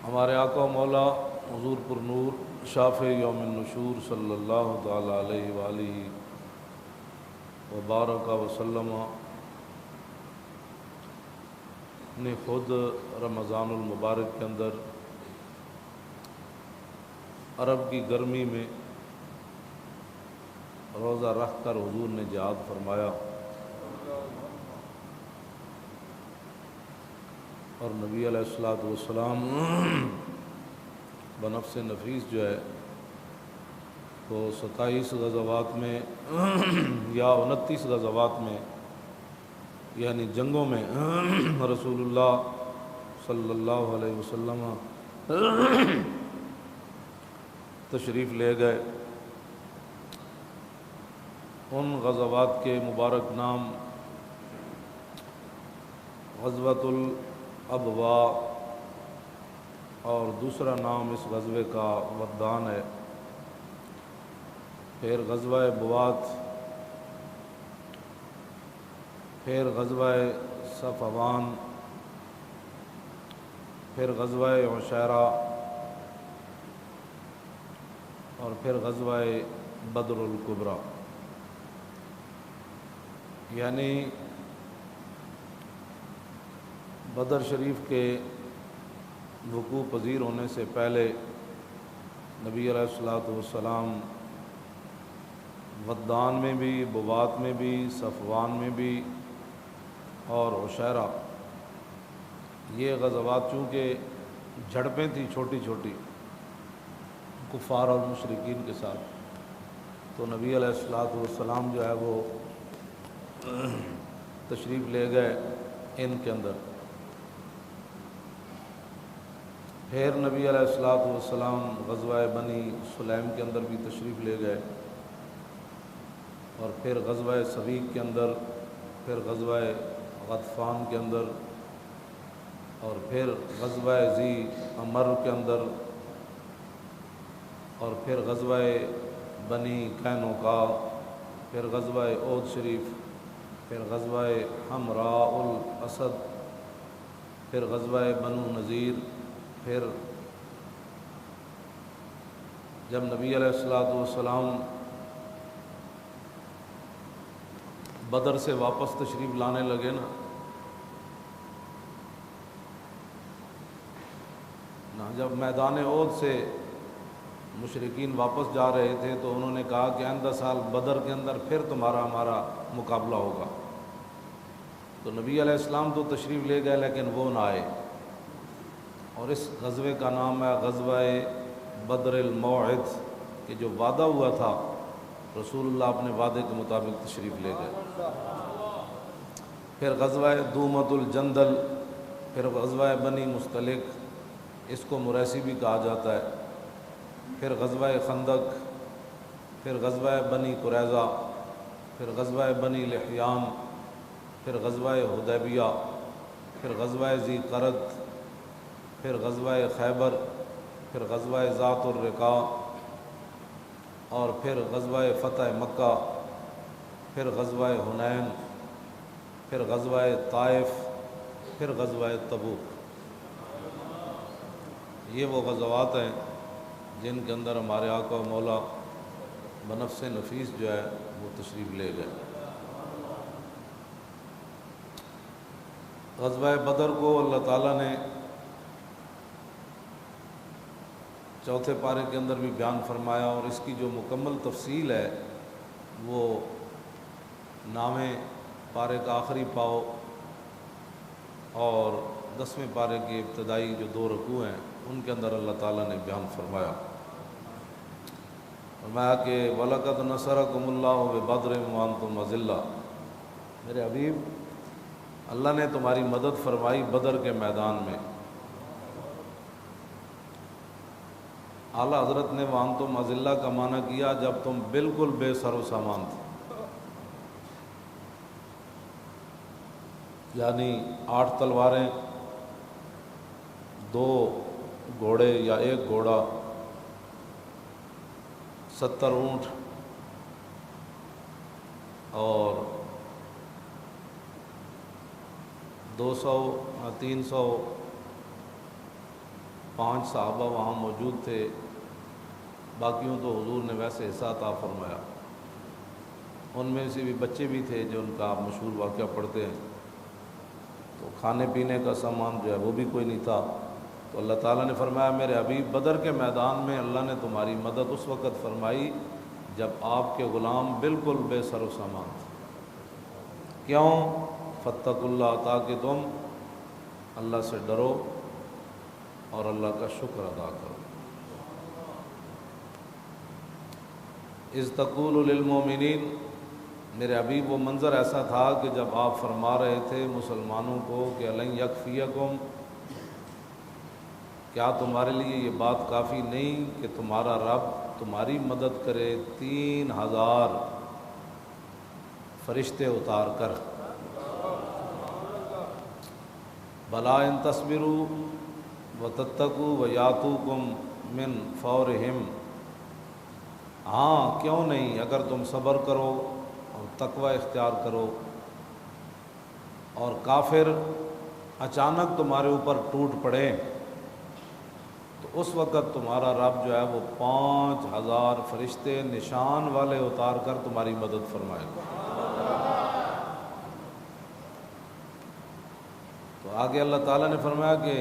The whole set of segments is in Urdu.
ہمارے آقا و مولا حضور پر نور شافع یوم النشور صلی اللہ تعالی علیہ وآلہ وبارک وسلم نے خود رمضان المبارک کے اندر عرب کی گرمی میں روزہ رکھ کر حضور نے جہاد فرمایا، اور نبی علیہ الصلوۃ والسلام بنفس نفیس جو ہے وہ 27 غزوات میں یا 29 غزوات میں یعنی جنگوں میں رسول اللہ صلی اللہ علیہ وسلم تشریف لے گئے۔ ان غزوات کے مبارک نام غزوۃ الابواء اور دوسرا نام اس غزوے کا ودان ہے، پھر غزوہ بوات، پھر غزوہ صفوان، پھر غزوہ عشیرہ اور پھر غزوہ بدر الکبریٰ۔ یعنی بدر شریف کے وقوع پذیر ہونے سے پہلے نبی علیہ الصلوۃ والسلام ودان میں بھی، بوات میں بھی، صفوان میں بھی اور عشیرہ، یہ غزوات چونکہ جھڑپیں تھیں چھوٹی چھوٹی کفار اور مشرکین کے ساتھ، تو نبی علیہ الصلوۃ والسلام جو ہے وہ تشریف لے گئے ان کے اندر۔ پھر نبی علیہ الصلوۃ والسلام غزوہ بنی سلیم کے اندر بھی تشریف لے گئے، اور پھر غزوہ سویق کے اندر، پھر غزوہ غطفان کے اندر، اور پھر غزوہ ذی امر کے اندر، اور پھر غزوہ بنی قینقاع، پھر غزوہ احد شریف، پھر غزوہ حمراء الاسد، پھر غزوہ بنو نذیر۔ پھر جب نبی علیہ الصلوۃ والسلام بدر سے واپس تشریف لانے لگے نا، جب میدان احد سے مشرکین واپس جا رہے تھے تو انہوں نے کہا کہ آئندہ سال بدر کے اندر پھر تمہارا ہمارا مقابلہ ہوگا۔ تو نبی علیہ السلام تو تشریف لے گئے لیکن وہ نہ آئے، اور اس غزوے کا نام ہے غزوہ بدر الموعد، کہ جو وعدہ ہوا تھا رسول اللہ اپنے وعدے کے مطابق تشریف لے گئے۔ پھر غزوہ دومۃ الجندل، پھر غزوہ بنی مستلق، اس کو مریسی بھی کہا جاتا ہے، پھر غزوہ خندق، پھر غزوہ بنی قریظہ، پھر غزوہ بنی لحیان، پھر غزوہ حدیبیہ، پھر غزوہ ذی قرد، پھر غزوہ خیبر، پھر غزوہ ذات الرقاع، اور پھر غزوہ فتح مکہ، پھر غزوہ حنین، پھر غزوہ طائف، پھر غزوہ تبوک۔ یہ وہ غزوات ہیں جن کے اندر ہمارے آقا و مولا بنفس نفیس جو ہے وہ تشریف لے گئے۔ غزوہ بدر کو اللہ تعالیٰ نے چوتھے پارے کے اندر بھی بیان فرمایا، اور اس کی جو مکمل تفصیل ہے وہ نامے پارے کا آخری پاؤ اور 10ویں پارے کے ابتدائی جو 2 رکوع ہیں ان کے اندر اللہ تعالیٰ نے بیان فرمایا۔ فرمایا کہ وَلَقَدْ نَصَرَكُمُ اللَّهُ بِبَدْرٍ وَأَنْتُمْ أَذِلَّةٌ، میرے حبیب اللہ نے تمہاری مدد فرمائی بدر کے میدان میں۔ اعلیٰ حضرت نے وَأَنْتُمْ أَذِلَّةٌ کا معنی کیا جب تم بالکل بے سر و سامان تھے، یعنی 8 تلواریں، 2 گھوڑے یا 1 گھوڑا، 70 اونٹ اور 200 300 5 صحابہ وہاں موجود تھے، باقیوں تو حضور نے ویسے حصہ عطا فرمایا۔ ان میں سے بھی بچے بھی تھے جو ان کا آپ مشہور واقعہ پڑھتے ہیں، تو کھانے پینے کا سامان جو ہے وہ بھی کوئی نہیں تھا۔ تو اللہ تعالیٰ نے فرمایا میرے حبیب بدر کے میدان میں اللہ نے تمہاری مدد اس وقت فرمائی جب آپ کے غلام بالکل بے سر و سامان تھے۔ کیوں؟ فاتقوا اللہ، تاکہ تم اللہ سے ڈرو اور اللہ کا شکر ادا کرو۔ اذ تقول للمؤمنین، میرے حبیب وہ منظر ایسا تھا کہ جب آپ فرما رہے تھے مسلمانوں کو کہ الن یکفیکم، کیا تمہارے لیے یہ بات کافی نہیں کہ تمہارا رب تمہاری مدد کرے 3000 فرشتے اتار کر؟ بلا ان تصبروا وتتقوا ویاتوکم من فورہم، ہاں کیوں نہیں، اگر تم صبر کرو اور تقوی اختیار کرو اور کافر اچانک تمہارے اوپر ٹوٹ پڑے تو اس وقت تمہارا رب جو ہے وہ 5000 فرشتے نشان والے اتار کر تمہاری مدد فرمائے گا۔ تو آگے اللہ تعالیٰ نے فرمایا کہ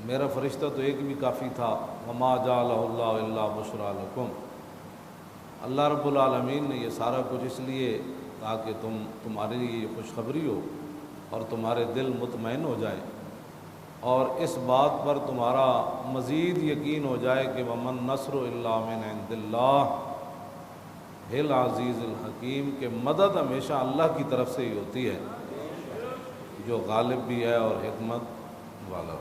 میرا فرشتہ تو ایک بھی کافی تھا، وما جعلہ اللہ الا بشریٰ لکم، اللہ رب العالمین نے یہ سارا کچھ اس لیے تاکہ تمہارے لیے یہ خوشخبری ہو اور تمہارے دل مطمئن ہو جائیں اور اس بات پر تمہارا مزید یقین ہو جائے کہ ومن نصر الا من عند اللہ العزیز الحکیم، کہ مدد ہمیشہ اللہ کی طرف سے ہی ہوتی ہے جو غالب بھی ہے اور حکمت والا۔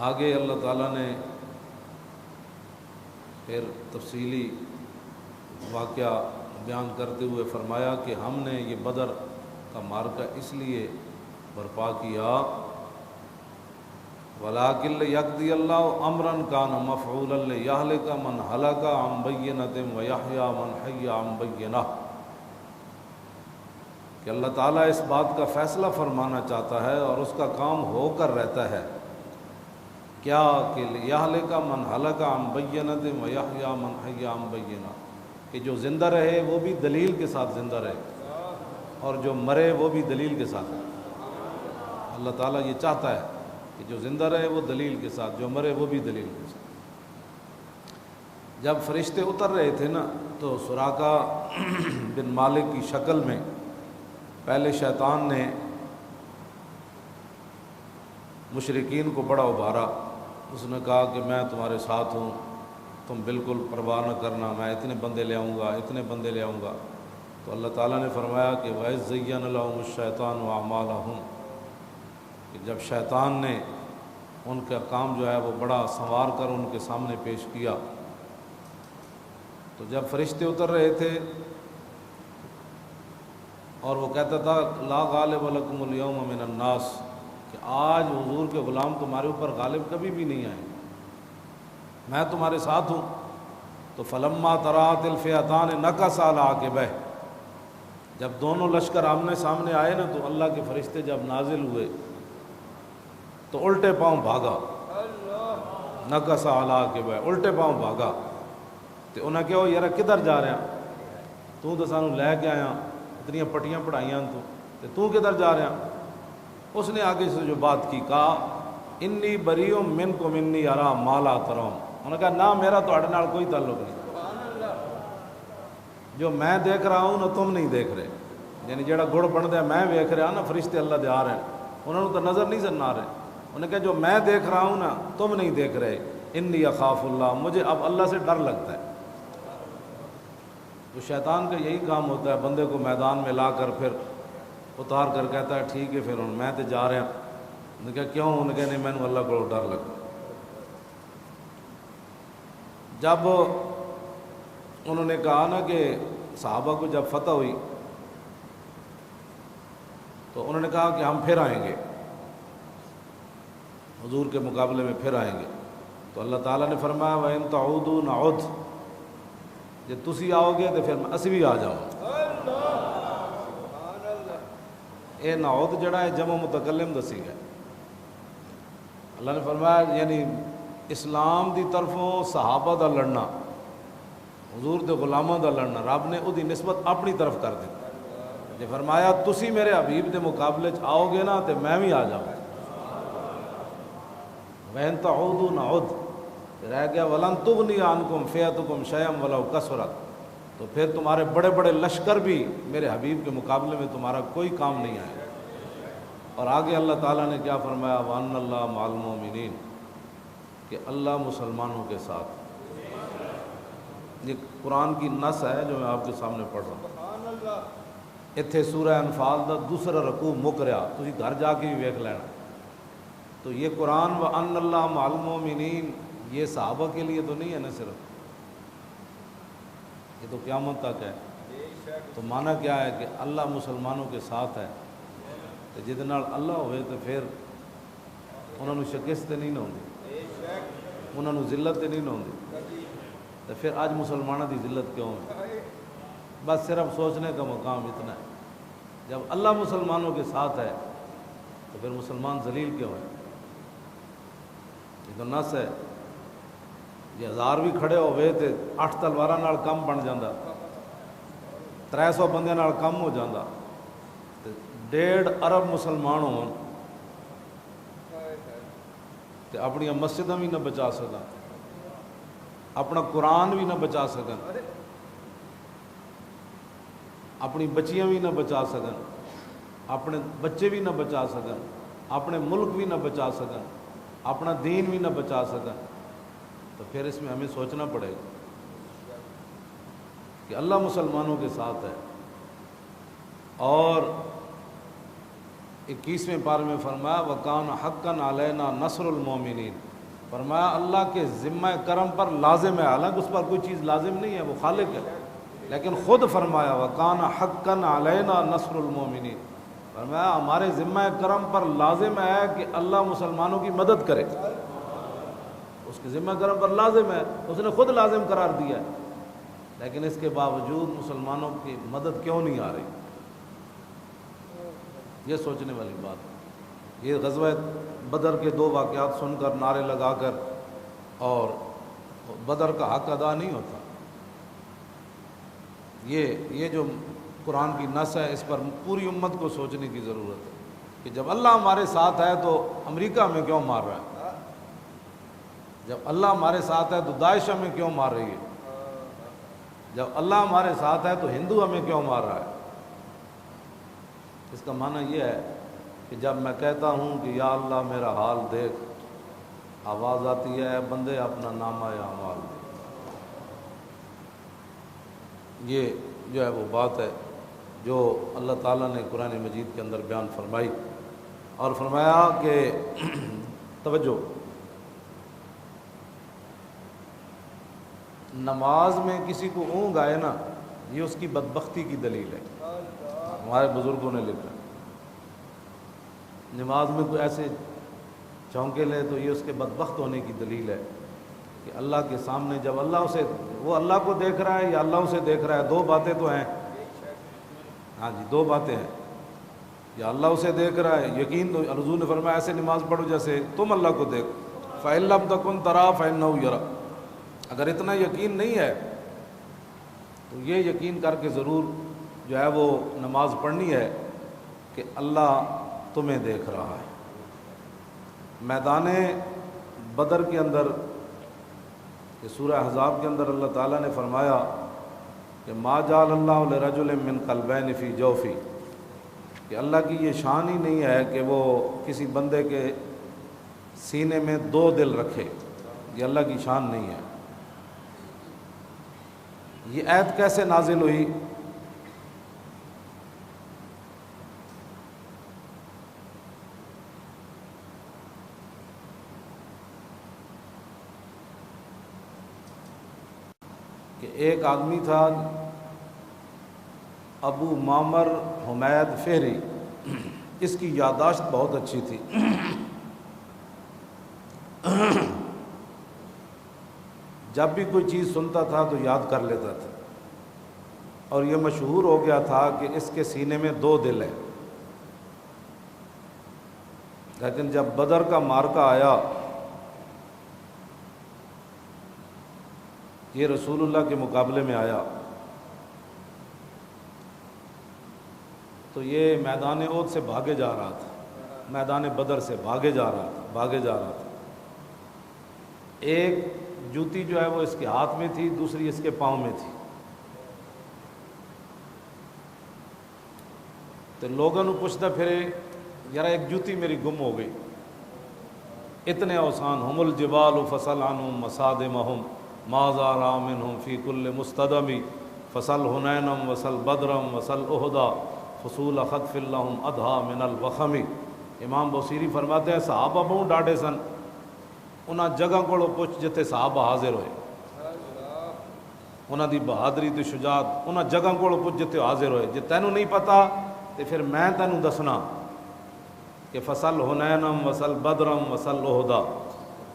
آگے اللہ تعالیٰ نے پھر تفصیلی واقعہ بیان کرتے ہوئے فرمایا کہ ہم نے یہ بدر کا معرکہ اس لیے برپا کیا وَلَٰكِنْ لِيَقْضِيَ اللَّهُ أَمْرًا كَانَ مَفْعُولًا لِيَهْلِكَ مَنْ هَلَكَ عَنْ بَيِّنَةٍ وَيَحْيَىٰ مَنْ حَيَّ عَنْ بَيِّنَةٍ، کہ اللہ تعالیٰ اس بات کا فیصلہ فرمانا چاہتا ہے اور اس کا کام ہو کر رہتا ہے، کیا کہ لِيَهْلِكَ مَنْ هَلَكَ عَنْ بَيِّنَةٍ وَيَحْيَىٰ مَنْ حَيَّ عَنْ بَيِّنَةٍ، کہ جو زندہ رہے وہ بھی دلیل کے ساتھ زندہ رہے اور جو مرے وہ بھی دلیل کے ساتھ۔ اللہ تعالیٰ یہ چاہتا ہے کہ جو زندہ رہے وہ دلیل کے ساتھ، جو مرے وہ بھی دلیل کے ساتھ۔ جب فرشتے اتر رہے تھے نا تو سراقہ بن مالک کی شکل میں پہلے شیطان نے مشرکین کو بڑا ابھارا، اس نے کہا کہ میں تمہارے ساتھ ہوں، تم بالکل پرواہ نہ کرنا، میں اتنے بندے لے آؤں گا، اتنے بندے لے آؤں گا۔ تو اللہ تعالیٰ نے فرمایا کہ وَإِذْ زَيَّنَ لَهُمُ الشَّيْطَانُ أَعْمَالَهُمْ، کہ جب شیطان نے ان کا کام جو ہے وہ بڑا سنوار کر ان کے سامنے پیش کیا، تو جب فرشتے اتر رہے تھے اور وہ کہتا تھا لا غالب لکم اليوم من الناس، کہ آج حضور کے غلام تمہارے اوپر غالب کبھی بھی نہیں آئے، میں تمہارے ساتھ ہوں۔ تو فلما تراءت الفئتان نکص علی عقبیہ، جب دونوں لشکر آمنے سامنے آئے نا تو اللہ کے فرشتے جب نازل ہوئے تو الٹے پاؤں بھاگا، نکص علی عقبیہ، الٹے پاؤں بھاگا۔ تو انہیں کہو یار کدھر جا رہا، تو سانو لے کے آیا، اتنی پٹیاں پڑھائیاں تو کدھر جا رہا؟ اس نے آگے سے جو بات کی، کہا انی بریء منکم انی اری ما لا ترون، انہوں نے کہا نہ میرا تہاڈے نال کوئی تعلق نہیں، جو میں دیکھ رہا ہوں نا تم نہیں دیکھ رہے، یعنی جڑا گڑ بنتا ہے میں ویکھ رہا نا، فرشتے اللہ دے آ رہے ہیں، انہوں نے تو نظر نہیں سن آ رہے، انہوں نے کہا جو میں دیکھ رہا ہوں نا تم نہیں دیکھ رہے، انی اخاف اللہ، مجھے اب اللہ سے ڈر لگتا ہے۔ تو شیطان کا یہی کام ہوتا ہے، بندے کو میدان میں لا کر پھر اتار کر کہتا ہے ٹھیک ہے پھر میں تو جا رہا ہوں۔ انہوں نے کہا کیوں؟ انہوں نے کہا نہیں مینوں اللہ کو ڈر لگتا۔ جب انہوں نے کہا نا کہ صحابہ کو جب فتح ہوئی تو انہوں نے کہا کہ ہم پھر آئیں گے، حضور کے مقابلے میں پھر آئیں گے۔ تو اللہ تعالیٰ نے فرمایا وَإِن تَعُودُوا نَعُدْ، جب تسی آؤ گے تو پھر اسی بھی آ جاؤں۔ اے نعود جڑا ہے جمع متکلم دسی گئے، اللہ نے فرمایا یعنی اسلام دی طرفوں صحابہ دا لڑنا، حضور دے غلاموں دا لڑنا رب نے اُدی نسبت اپنی طرف کر دی جی فرمایا تسی میرے حبیب دے مقابلے آؤ گے نا تو میں بھی آ جاؤں وَإِن تَعُودُوا نَعُدْ رہ گیا وَلَن تُغْنِيَ عَنْكُمْ فِئَتُكُمْ شَيْئًا وَلَوْ كَثُرَتْ تو پھر تمہارے بڑے بڑے لشکر بھی میرے حبیب کے مقابلے میں تمہارا کوئی کام نہیں آئے. اور آگے اللہ تعالیٰ نے کیا فرمایا وَأَنَّ اللَّهَ مَعَ الْمُؤْمِنِينَ کہ اللہ مسلمانوں کے ساتھ. یہ قرآن کی نص ہے جو میں آپ کے سامنے پڑھ رہا ہوں. اتھے سورہ انفال دا دوسرا رکوع مک رہا تسی گھر جا کے بھی ویکھ لینا. تو یہ قرآن وَأَنَّ اللَّهَ مَعَ الْمُؤْمِنِينَ یہ صحابہ کے لیے تو نہیں ہے نا صرف، یہ تو قیامت تک ہے. تو معنی کیا ہے کہ اللہ مسلمانوں کے ساتھ ہے تو جہدے نال اللہ ہوئے تو پھر انہوں نے شکست نہیں نہ ہوندی، انہوں نے ذلت نہیں نہ ہوندی. تو پھر آج مسلمانوں دی ذلت کیوں ہے؟ بس صرف سوچنے کا مقام اتنا ہے جب اللہ مسلمانوں کے ساتھ ہے تو پھر مسلمان ذلیل کیوں ہے؟ یہ تو نص ہے. یہ 1000 بھی کھڑے ہوئے تو 8 تلواراں نال کم بن جاندہ، 300 بندے نال کم ہو جاندہ. 1.5 ارب مسلمان ہون تو اپنی مسجداں بھی نہ بچا سکن، اپنا قرآن بھی نہ بچا سکن، اپنی بچیاں بھی نہ بچا سکن، اپنے بچے بھی نہ بچا سکن، اپنے ملک بھی نہ بچا سکن، اپنا دین بھی نہ بچا سکن. تو پھر اس میں ہمیں سوچنا پڑے گا کہ اللہ مسلمانوں کے ساتھ ہے. اور 21ویں پارے میں فرمایا وَكَانَ حَقًّا عَلَيْنَا نَصْرُ الْمُؤْمِنِينَ فرمایا اللہ کے ذمہ کرم پر لازم ہے. حالانکہ اس پر کوئی چیز لازم نہیں ہے، وہ خالق ہے، لیکن خود فرمایا وَكَانَ حَقًّا عَلَيْنَا نَصْرُ الْمُؤْمِنِينَ فرمایا ہمارے ذمہ کرم پر لازم ہے کہ اللہ مسلمانوں کی مدد کرے. اس کے ذمہ کرم پر لازم ہے، اس نے خود لازم قرار دیا ہے، لیکن اس کے باوجود مسلمانوں کی مدد کیوں نہیں آ رہی؟ یہ سوچنے والی بات ہے. یہ غزوہ بدر کے 2 واقعات سن کر نعرے لگا کر اور بدر کا حق ادا نہیں ہوتا. یہ جو قرآن کی نص ہے اس پر پوری امت کو سوچنے کی ضرورت ہے کہ جب اللہ ہمارے ساتھ ہے تو امریکہ ہمیں کیوں مار رہا ہے؟ جب اللہ ہمارے ساتھ ہے تو داعش ہمیں کیوں مار رہی ہے؟ جب اللہ ہمارے ساتھ ہے تو ہندو ہمیں کیوں مار رہا ہے؟ اس کا معنی یہ ہے کہ جب میں کہتا ہوں کہ یا اللہ میرا حال دیکھ، آواز آتی ہے بندے اپنا نامہ اعمال دے. یہ جو ہے وہ بات ہے جو اللہ تعالیٰ نے قرآن مجید کے اندر بیان فرمائی اور فرمایا کہ توجہ نماز میں کسی کو اونگ آئے نا یہ اس کی بدبختی کی دلیل ہے. ہمارے بزرگوں نے لکھا نماز میں کوئی ایسے چونکے لے تو یہ اس کے بدبخت ہونے کی دلیل ہے کہ اللہ کے سامنے جب وہ اللہ کو دیکھ رہا ہے یا اللہ اسے دیکھ رہا ہے. 2 باتیں تو ہیں. ہاں جی 2 باتیں ہیں، یا اللہ اسے دیکھ رہا ہے. یقین تو حضور نے فرمایا ایسے نماز پڑھو جیسے تم اللہ کو دیکھ. فَإِن لَّمْ تَكُن تَرَاهُ فَإِنَّهُ يَرَاكَ اگر اتنا یقین نہیں ہے تو یہ یقین کر کے ضرور جو ہے وہ نماز پڑھنی ہے کہ اللہ تمہیں دیکھ رہا ہے. میدان بدر کے اندر کہ سورہ احزاب کے اندر اللہ تعالیٰ نے فرمایا کہ ما جعل اللہ لرجل من قلبین فی جوفی کہ اللہ کی یہ شان ہی نہیں ہے کہ وہ کسی بندے کے سینے میں 2 دل رکھے. یہ اللہ کی شان نہیں ہے. یہ آیت کیسے نازل ہوئی؟ کہ ایک آدمی تھا ابو معمر حمید فہری، اس کی یادداشت بہت اچھی تھی. جب بھی کوئی چیز سنتا تھا تو یاد کر لیتا تھا اور یہ مشہور ہو گیا تھا کہ اس کے سینے میں 2 دل ہیں. لیکن جب بدر کا مارکہ آیا، یہ رسول اللہ کے مقابلے میں آیا، تو یہ میدان احد سے بھاگے جا رہا تھا، میدان بدر سے بھاگے جا رہا تھا۔ ایک جوتی جو ہے وہ اس کے ہاتھ میں تھی، دوسری اس کے پاؤں میں تھی۔ تو لوگوں نے پوچھتا پھرے، یار ایک جوتی میری گم ہو گئی، اتنے اوسان ہم الجبال فصل عنہم مسادمہم ما زار منہم فی کل مستدمی فصل حنینم وصل بدرم وصل احدا فصول خطف لہم ادھا من الوخمی۔ امام بوسیری فرماتے ہیں صحابہ بہت ڈاڈے سن، انہاں جگہ کو پوچھ جتے صحابہ حاضر ہوئے، انہاں دی بہادری تے شجاعت انہاں جگہ کو پوچھ جتے حاضر ہوئے۔ جے تینوں نہیں پتا تے پھر میں تینوں دسنا کہ فصل حنینم وصل بدرم وصل احدا،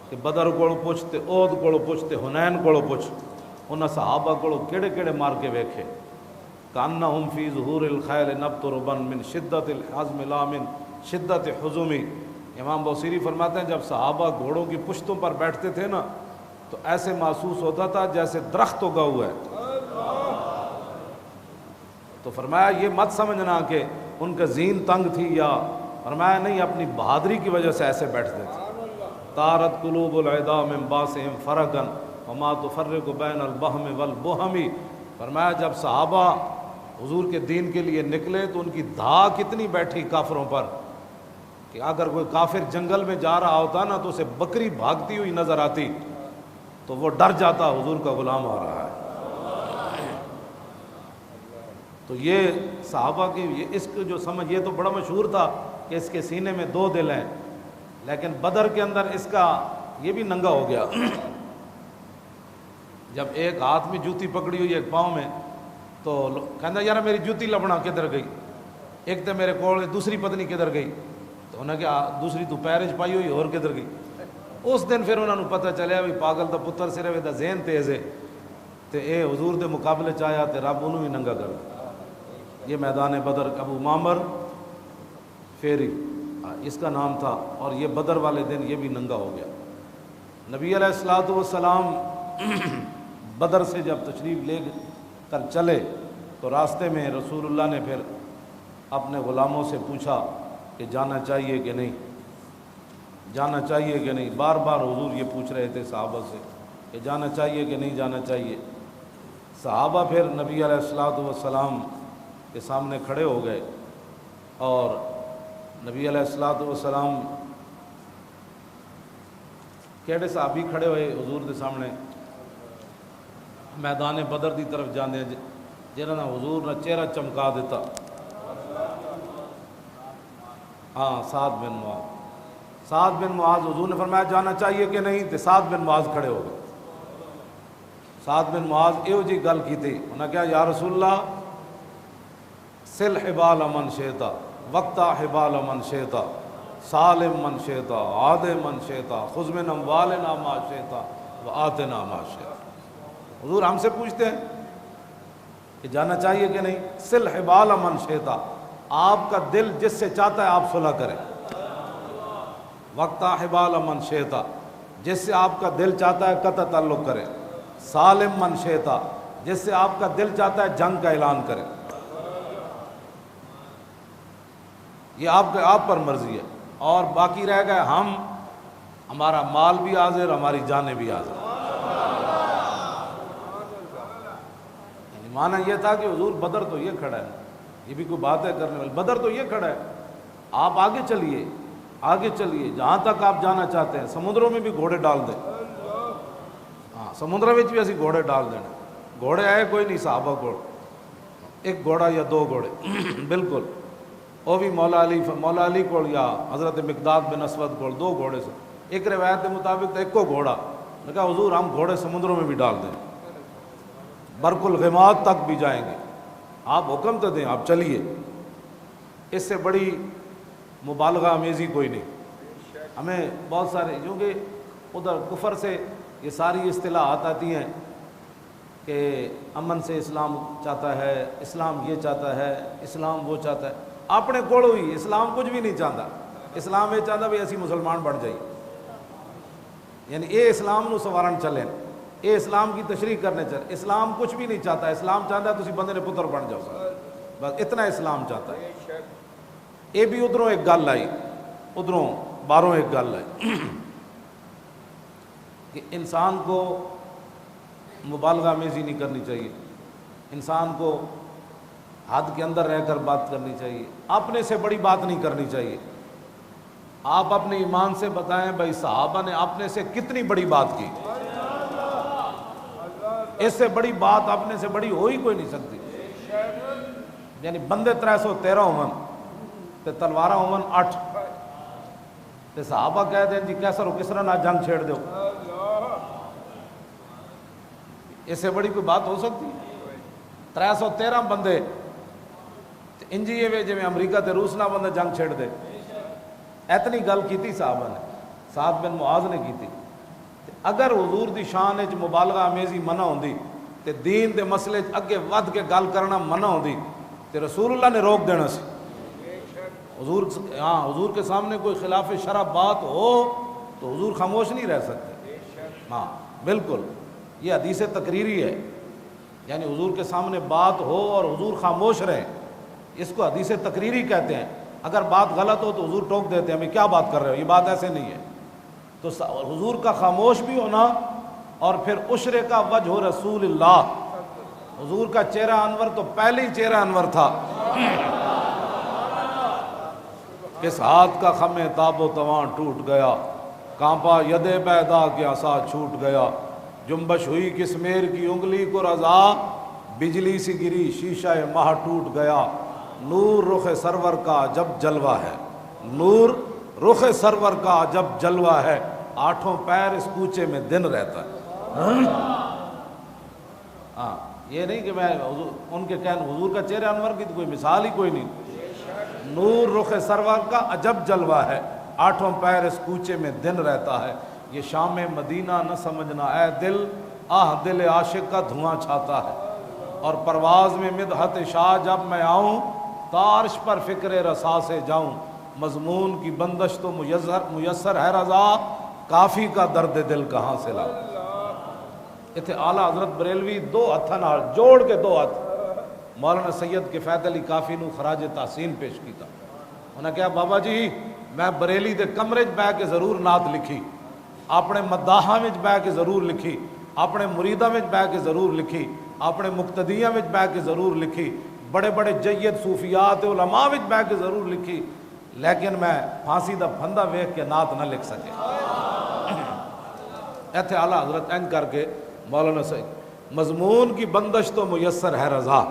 کہ بدر کو پوچھ تے احد کو پوچھ تے حنین کو پوچھ، انہاں صحابہ کو کیڑے کیڑے مار کے ویکھے۔ کانہم فی ظہور الخیل نبتر بن من شدت الحزم لا من شدت حزمی۔ امام بوسیری فرماتے ہیں جب صحابہ گھوڑوں کی پشتوں پر بیٹھتے تھے نا تو ایسے محسوس ہوتا تھا جیسے درخت اگا ہوا ہے۔ تو فرمایا یہ مت سمجھنا کہ ان کا ذہن تنگ تھی، یا فرمایا نہیں، اپنی بہادری کی وجہ سے ایسے بیٹھتے تھے۔ طارت قلوب العدا من باسہم فرقا وما تفرق بین البہم والبہم۔ فرمایا جب صحابہ حضور کے دین کے لیے نکلے تو ان کی دھا کتنی بیٹھی کافروں پر کہ اگر کوئی کافر جنگل میں جا رہا ہوتا نا تو اسے بکری بھاگتی ہوئی نظر آتی تو وہ ڈر جاتا حضور کا غلام آ رہا ہے۔ تو یہ صحابہ کی اس کو جو سمجھ، یہ تو بڑا مشہور تھا کہ اس کے سینے میں دو دل ہیں، لیکن بدر کے اندر اس کا یہ بھی ننگا ہو گیا۔ جب ایک ہاتھ میں جوتی پکڑی ہوئی ایک پاؤں میں، تو کہنا یار میری جوتی لبنا کدھر گئی، ایک تو میرے کول دوسری پتنی کدھر گئی، تو انہیں کہا دوسری تو پیرج پائی ہوئی اور کدھر گئی۔ اس دن پھر انہوں نے پتہ چلیا بھی پاگل دا پتر صرف دا ذہن تیز ہے، تے اے حضور دے مقابلے چاہیا تے رب انہوں بھی ننگا کر دیا۔ یہ میدان بدر، ابو معمر فیری اس کا نام تھا، اور یہ بدر والے دن یہ بھی ننگا ہو گیا۔ نبی علیہ الصلوۃ والسلام بدر سے جب تشریف لے کر چلے تو راستے میں رسول اللہ نے پھر اپنے غلاموں سے پوچھا کہ جانا چاہیے کہ نہیں، جانا چاہیے کہ نہیں۔ بار بار حضور یہ پوچھ رہے تھے صحابہ سے کہ جانا چاہیے کہ نہیں جانا چاہیے۔ صحابہ پھر نبی علیہ الصلوۃ والسلام کے سامنے کھڑے ہو گئے، اور نبی علیہ الصلوۃ والسلام کیڑے صحابی کھڑے ہوئے حضور کے سامنے میدان بدر دی طرف جانے، جنہوں نے حضور نے چہرہ چمکا دیتا۔ ہاں، سعد بن معاذ، سعد بن معاذ، حضور نے فرمایا جانا چاہیے کہ نہیں، تو سعد بن معاذ کھڑے ہو گئے۔ سعد بن معاذ ایو جی گل کی تھی، انہوں نے کہا یا رسول اللہ سل حبال من شیتا وقتا حبال من شیتا سالم من شیتا عاد من شیتا خذ من اموالنا ما شیتا وآتنا ما شیتا۔ حضور ہم سے پوچھتے ہیں کہ جانا چاہیے کہ نہیں، سل حبال من شیتا، آپ کا دل جس سے چاہتا ہے آپ صلح کریں، وقتا حبال من شیتا، جس سے آپ کا دل چاہتا ہے قطع تعلق کریں، سالم من شیتا، جس سے آپ کا دل چاہتا ہے جنگ کا اعلان کریں۔ یہ آپ پر مرضی ہے، اور باقی رہ گئے ہم، ہمارا مال بھی حاضر، ہماری جانیں بھی حاضر۔ یعنی معنی یہ تھا کہ حضور بدر تو یہ کھڑا ہے، یہ بھی کوئی بات ہے کرنے والی، بدر تو یہ کھڑا ہے، آپ آگے چلیے، آگے چلیے جہاں تک آپ جانا چاہتے ہیں، سمندروں میں بھی گھوڑے ڈال دیں۔ ہاں، سمندر میں بھی اسی گھوڑے ڈال دینا، گھوڑے آئے کوئی نہیں صحابہ کو، ایک گھوڑا یا دو گھوڑے بالکل، وہ بھی مولا علی کو یا حضرت مقداد بن اسود کو دو گھوڑے سے، ایک روایت کے مطابق تو ایک کو گھوڑا، نے کہا حضور ہم گھوڑے سمندروں میں بھی ڈال دیں، برق الغماد تک بھی جائیں گے، آپ حکم تو دیں، آپ چلیے۔ اس سے بڑی مبالغہ امیزی کوئی نہیں۔ ہمیں بہت سارے، کیونکہ ادھر کفر سے یہ ساری اصطلاحات آتی ہیں کہ امن سے اسلام چاہتا ہے، اسلام یہ چاہتا ہے، اسلام وہ چاہتا ہے، اپنے کوڑ ہوئی اسلام کچھ بھی نہیں چاہتا۔ اسلام یہ چاہتا بھی اسی مسلمان بن جائیے، یعنی اے اسلام نو سوارن چلیں، اے اسلام کی تشریح کرنے چلیں۔ اسلام کچھ بھی نہیں چاہتا، اسلام چاہتا ہے تسی بندے نے پتر بن جاؤ، بس اتنا اسلام چاہتا ہے۔ یہ بھی ادھروں ایک گل آئی، ادھروں باہروں ایک گل آئی کہ انسان کو مبالغہ آمیزی نہیں کرنی چاہیے، انسان کو حد کے اندر رہ کر بات کرنی چاہیے، اپنے سے بڑی بات نہیں کرنی چاہیے۔ آپ اپنے ایمان سے بتائیں بھائی صحابہ نے اپنے سے کتنی بڑی بات کی، اس سے بڑی بات اپنے سے بڑی ہو ہی کوئی نہیں سکتی۔ یعنی بندے 313 ہون تے تلوارہ ہون 8 تے صحابہ کہہ دیں جی کیسر و کسرا نہ جنگ چھیڑ دو، اس سے بڑی کوئی بات ہو سکتی؟ 313 بندے انجی یہ جی میں امریکہ تے روس نہ بندہ جنگ چھیڑ دے، اتنی گل کیتی صحابہ نے، سعد بن معاذ نے کیتی۔ اگر حضور دی شان وچ مبالغہ آمیزی منع ہوندی تے دین دے مسئلے اگے ود کے گل کرنا منع ہوندی تے رسول اللہ نے روک دینا سی۔ حضور کے سامنے کوئی خلاف شرع بات ہو تو حضور خاموش نہیں رہ سکتے۔ ہاں بالکل، یہ حدیث تقریری ہے، یعنی حضور کے سامنے بات ہو اور حضور خاموش رہیں، اس کو حدیث تقریری کہتے ہیں۔ اگر بات غلط ہو تو حضور ٹوک دیتے ہیں ہمیں کیا بات کر رہے ہو، یہ بات ایسے نہیں ہے۔ تو حضور کا خاموش بھی ہونا، اور پھر عشرے کا وجہ رسول اللہ، حضور کا چہرہ انور تو پہلے ہی چہرہ انور تھا۔ کس ہاتھ کا خم تاب و تواں ٹوٹ گیا، کانپا ید بیدا کے عصا چھوٹ گیا، جنبش ہوئی کس میر کی انگلی کو رضا، بجلی سی گری شیشہ ماہ ٹوٹ گیا، نور رخ سرور کا جب جلوہ ہے، نور رخ سرور کا جب جلوہ ہے، 8 پیر اس کوچے میں دن رہتا ہے۔ ہاں یہ نہیں کہ میں ان کے کہنے حضور کا چہرہ انور کی تو کوئی مثال ہی کوئی نہیں۔ نور رخ سرور کا عجب جلوہ ہے، 8 پیر اس کوچے میں دن رہتا ہے، یہ شام مدینہ نہ سمجھنا اے دل، آہ دل عاشق کا دھواں چھاتا ہے، اور پرواز میں مدحت شاہ جب میں آؤں، تارش پر فکر رسا سے جاؤں، مضمون کی بندش تو میسر ہے رضا، کافی کا درد دل کہاں سے لاؤں۔ اتنے اعلیٰ حضرت بریلوی 2 ہتھاں نال جوڑ کے 2 ہاتھ مولانا سید کفایت علی کافی نو خراج تحسین پیش کیتا۔ انہوں نے کہا بابا جی میں بریلی دے کمرے بہ کے ضرور نعت لکھی، اپنے مداحاں وچ بہ کے ضرور لکھی، اپنے مریداں وچ بہ کے ضرور لکھی، اپنے مقتدیاں وچ بہ کے ضرور لکھی، بڑے بڑے جید صوفیات علماء وچ بہ کے ضرور لکھی، لیکن میں پھانسی دا پھندا ویکھ کے نعت نہ لکھ سکے۔ ایتھے اعلیٰ حضرت این کر کے مولانا سید مضمون کی بندش تو میسر ہے رضا،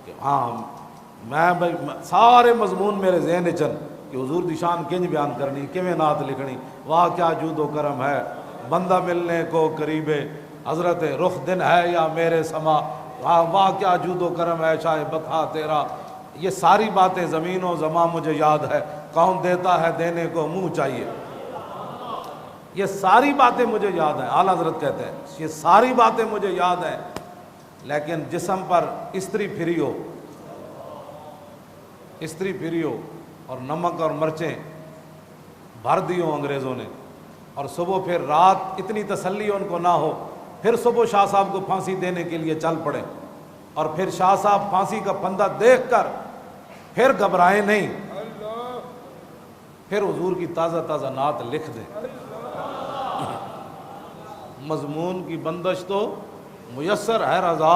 کہ ہاں میں سارے مضمون میرے ذہن چن کہ حضور دی شان کنج بیان کرنی، کیویں نعت لکھنی، واہ کیا جود و کرم ہے، بندہ ملنے کو قریب حضرت رخ دن ہے یا میرے سما، واہ کیا جود و کرم ہے شاہ بطحا تیرا، یہ ساری باتیں زمین و زمان مجھے یاد ہے، کون دیتا ہے دینے کو منہ چاہیے، یہ ساری باتیں مجھے یاد ہیں۔ اعلیٰ حضرت کہتے ہیں یہ ساری باتیں مجھے یاد ہیں، لیکن جسم پر استری پھری ہو، استری پھری ہو اور نمک اور مرچیں بھر دی ہوں انگریزوں نے، اور صبح پھر رات اتنی تسلی ان کو نہ ہو، پھر صبح شاہ صاحب کو پھانسی دینے کے لیے چل پڑے، اور پھر شاہ صاحب پھانسی کا پھندا دیکھ کر پھر گھبرائیں نہیں، پھر حضور کی تازہ تازہ نعت لکھ دیں۔ مضمون کی بندش تو میسر ہے رضا،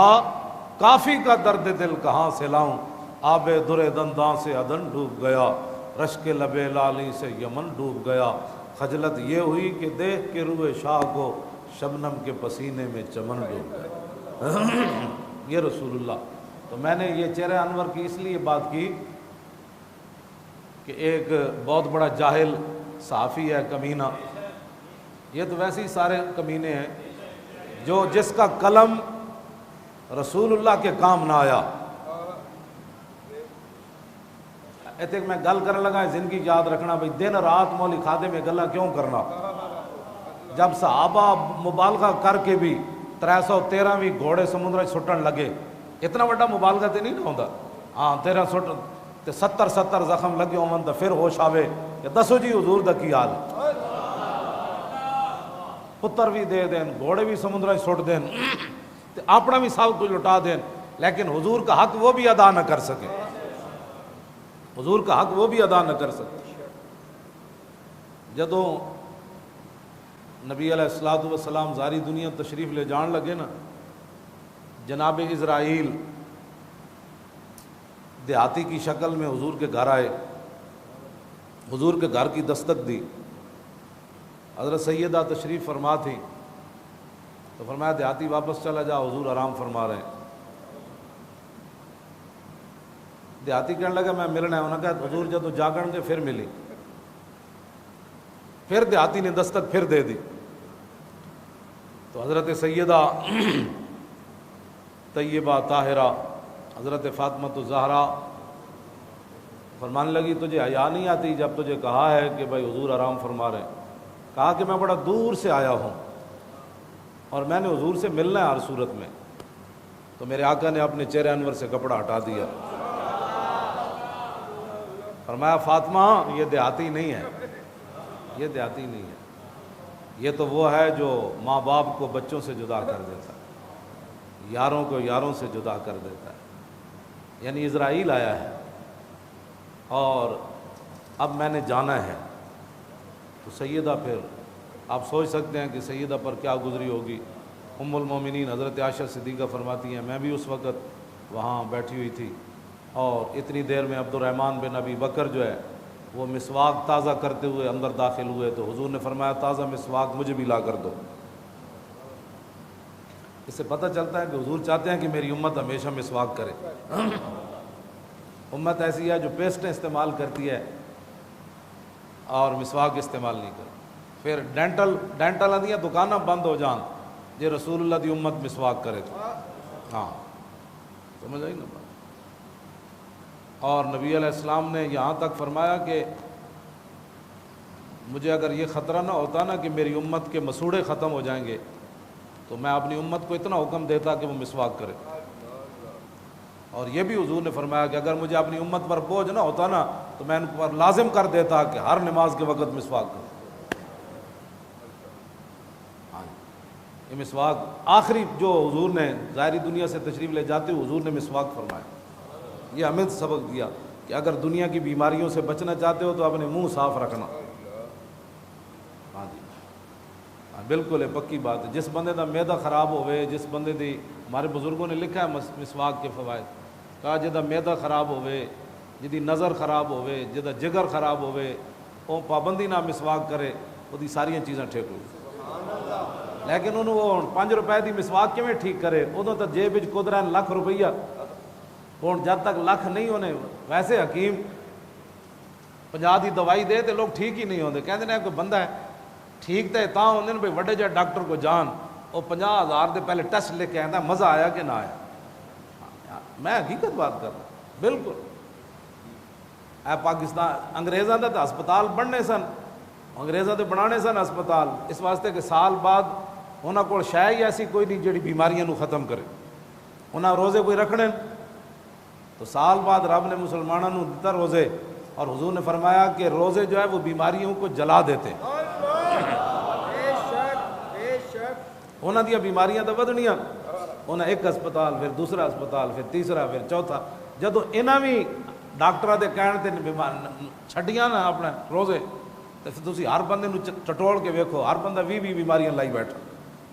کافی کا درد دل کہاں سے لاؤں، آب در دنداں سے عدن ڈوب گیا، رشک لب لالی سے یمن ڈوب گیا، خجلت یہ ہوئی کہ دیکھ کے روئے شاہ کو شبنم کے پسینے میں چمن ڈوب گیا۔ یہ رسول اللہ۔ تو میں نے یہ چہرہ انور کی اس لیے بات کی کہ ایک بہت بڑا جاہل صحافی ہے کمینہ، یہ تو ویسے ہی سارے کمینے ہیں، جو جس کا قلم رسول اللہ کے کام نہ آیا۔ ایتے میں گل کرنے لگا زندگی یاد رکھنا بھئی دن رات مولی کھادے میں گلہ کیوں کرنا، جب صحابہ مبالغہ کر کے بھی 313ویں گھوڑے سمندر سٹن لگے، اتنا بڑا مبالغہ تے نہیں نہ ہوتا، ہاں 13 سٹ تے 70 زخم لگے ہون تے پھر ہوش آوے کہ دسو جی حضور دا کی حال، پتر بھی دے دین، گھوڑے بھی سمندر سٹ دین تے اپنا بھی سب کچھ لٹا دین، لیکن حضور کا حق وہ بھی ادا نہ کر سکے، حضور کا حق وہ بھی ادا نہ کر سکے۔ جدوں نبی علیہ الصلوۃ والسلام ظاہری دنیا تشریف لے جان لگے نا، جناب اسرائیل دیہاتی کی شکل میں حضور کے گھر آئے، حضور کے گھر کی دستک دی، حضرت سیدہ تشریف فرما تھی تو فرمایا دیہاتی واپس چلا جا، حضور آرام فرما رہے ہیں۔ دیہاتی کہنے لگا میں ملنا ہے، انہوں نے کہا حضور جدو جاگن گے پھر ملی، پھر دیہاتی نے دستک پھر دے دی تو حضرت سیدہ طیبہ طاہرہ حضرت فاطمہ الزہرا فرمانے لگی تجھے حیا نہیں آتی جب تجھے کہا ہے کہ بھائی حضور آرام فرما رہے ہیں؟ کہا کہ میں بڑا دور سے آیا ہوں اور میں نے حضور سے ملنا ہے ہر صورت میں، تو میرے آقا نے اپنے چہرے انور سے کپڑا ہٹا دیا، فرمایا فاطمہ یہ دیہاتی نہیں ہے، یہ دیہاتی نہیں ہے، یہ تو وہ ہے جو ماں باپ کو بچوں سے جدا کر دیتا ہے، یاروں کو یاروں سے جدا کر دیتا ہے، یعنی اسرائیل آیا ہے اور اب میں نے جانا ہے۔ تو سیدہ پھر آپ سوچ سکتے ہیں کہ سیدہ پر کیا گزری ہوگی۔ ام المومنین حضرت عائشہ صدیقہ فرماتی ہیں میں بھی اس وقت وہاں بیٹھی ہوئی تھی اور اتنی دیر میں عبد الرحمن بن ابی بکر جو ہے وہ مسواک تازہ کرتے ہوئے اندر داخل ہوئے تو حضور نے فرمایا تازہ مسواک مجھے بھی لا کر دو۔ اس سے پتہ چلتا ہے کہ حضور چاہتے ہیں کہ میری امت ہمیشہ مسواک کرے۔ امت ایسی ہے جو پیسٹیں استعمال کرتی ہے اور مسواک استعمال نہیں کرتی، پھر ڈینٹل آدیاں دکانیں بند ہو جان جی رسول اللہ دی امت مسواک کرے تو ہاں سمجھ آئی نا بات۔ اور نبی علیہ السلام نے یہاں تک فرمایا کہ مجھے اگر یہ خطرہ نہ ہوتا نا کہ میری امت کے مسوڑے ختم ہو جائیں گے تو میں اپنی امت کو اتنا حکم دیتا کہ وہ مسواک کرے، اور یہ بھی حضور نے فرمایا کہ اگر مجھے اپنی امت پر بوجھ نہ ہوتا نا تو میں ان پر لازم کر دیتا کہ ہر نماز کے وقت مسواک کرے۔ یہ مسواک آخری جو حضور نے ظاہری دنیا سے تشریف لے جاتے ہوئے حضور نے مسواک فرمایا، یہ ہمیں سبق دیا کہ اگر دنیا کی بیماریوں سے بچنا چاہتے ہو تو اپنے منہ صاف رکھنا۔ ہاں جی ہاں بالکل ہے، پکی بات ہے۔ جس بندے دا میدا خراب ہوئے، جس بندے دی ہمارے بزرگوں نے لکھا ہے مسواک کے فوائد، کہا جدا میدا خراب ہوئے، جدی نظر خراب ہوئے، جدا جگر خراب ہوئے، وہ پابندی نہ مسواک کرے وہ دی ساری چیزاں ٹھیک ہوئی۔ لیکن انہوں وہ 5 روپے دی مسواک کیویں ٹھیک کرے، ادوں تو جیب وچ قدرت لاکھ روپیہ، ہوں جب تک لاکھ نہیں ہونے ویسے حکیم 50 دی دوائی دے تو لوگ ٹھیک ہی نہیں ہوتے، کہتے ہیں کوئی بندہ ہے ٹھیک تو ہوتے ہیں بھائی وڈے جہاں ڈاکٹر کو جان وہ 50,000 دے پہلے ٹیسٹ لے کے آتا مزہ آیا کہ نہ آیا۔ میں حقیقت بات کر رہا ہوں بالکل۔ اے پاکستان انگریزاں دے تو ہسپتال بننے سن، انگریزاں دے بنانے سن ہسپتال اس واسطے کہ سال بعد انہاں کول شے ہی ایسی کوئی نہیں جڑی بیماریاں نو ختم کرے، انہاں روزے کوئی رکھنے تو سال بعد رب نے مسلمانوں نے دیتا روزے، اور حضور نے فرمایا کہ روزے جو ہے وہ بیماریوں کو جلا دیتے، انہاں دیا بیماریاں تو ودنیاں، انہاں ایک ہسپتال پھر دوسرا ہسپتال پھر تیسرا پھر چوتھا، جدو انہاں بھی ڈاکٹراں دے کہن تے چھڈیاں نا اپنے روزے تو پھر تسی ہر بندے نو چٹوڑ کے ویکھو ہر بندہ 20 بیماریاں لائی بیٹھا،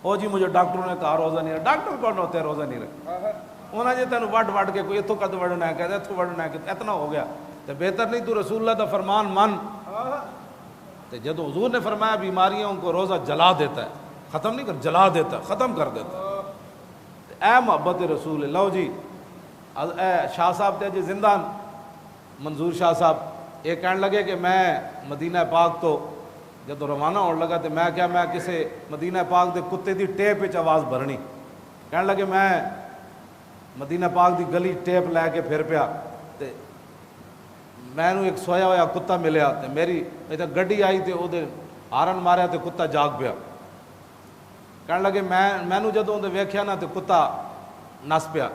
او جی مجھے ڈاکٹروں نے کہا روزہ نہیں رکھا، ڈاکٹر کون ہوتے ہیں روزہ نہیں رکھا، انہاں جی تینوں وڈ کے کوئی اتوں کد وڑنا ہے کہتے اتوں وڑنا ہے کہ اتنا ہو گیا تو بہتر نہیں تو رسول اللہ دا فرمان من۔ تو جدو حضور نے فرمایا بیماریوں کو روزہ جلا دیتا ہے، ختم نہیں کر جلا دیتا ہے، ختم کر دیتا ہے۔ اے محبت رسول اللہ جی، اے شاہ صاحب تے جی زندہ منظور شاہ صاحب یہ کہنے لگے کہ میں مدینہ پاک تو جدو روانہ ہونے لگا تو میں کیا میں کسی مدینہ پاک دے کتے دی ٹیپ وچ آواز بھرنی، کہنے لگے میں مدینہ پاک دی گلی ٹیپ لے کے پھر پیا تے میں نو ایک سویا ہوا کتا ملیا تے میری گڈی آئی تے او دے ہارن ماریا تے کتا جاگ پیا، کہنے لگے میں نو جدوں دے ویکھیا نا تے کتا نس پیا،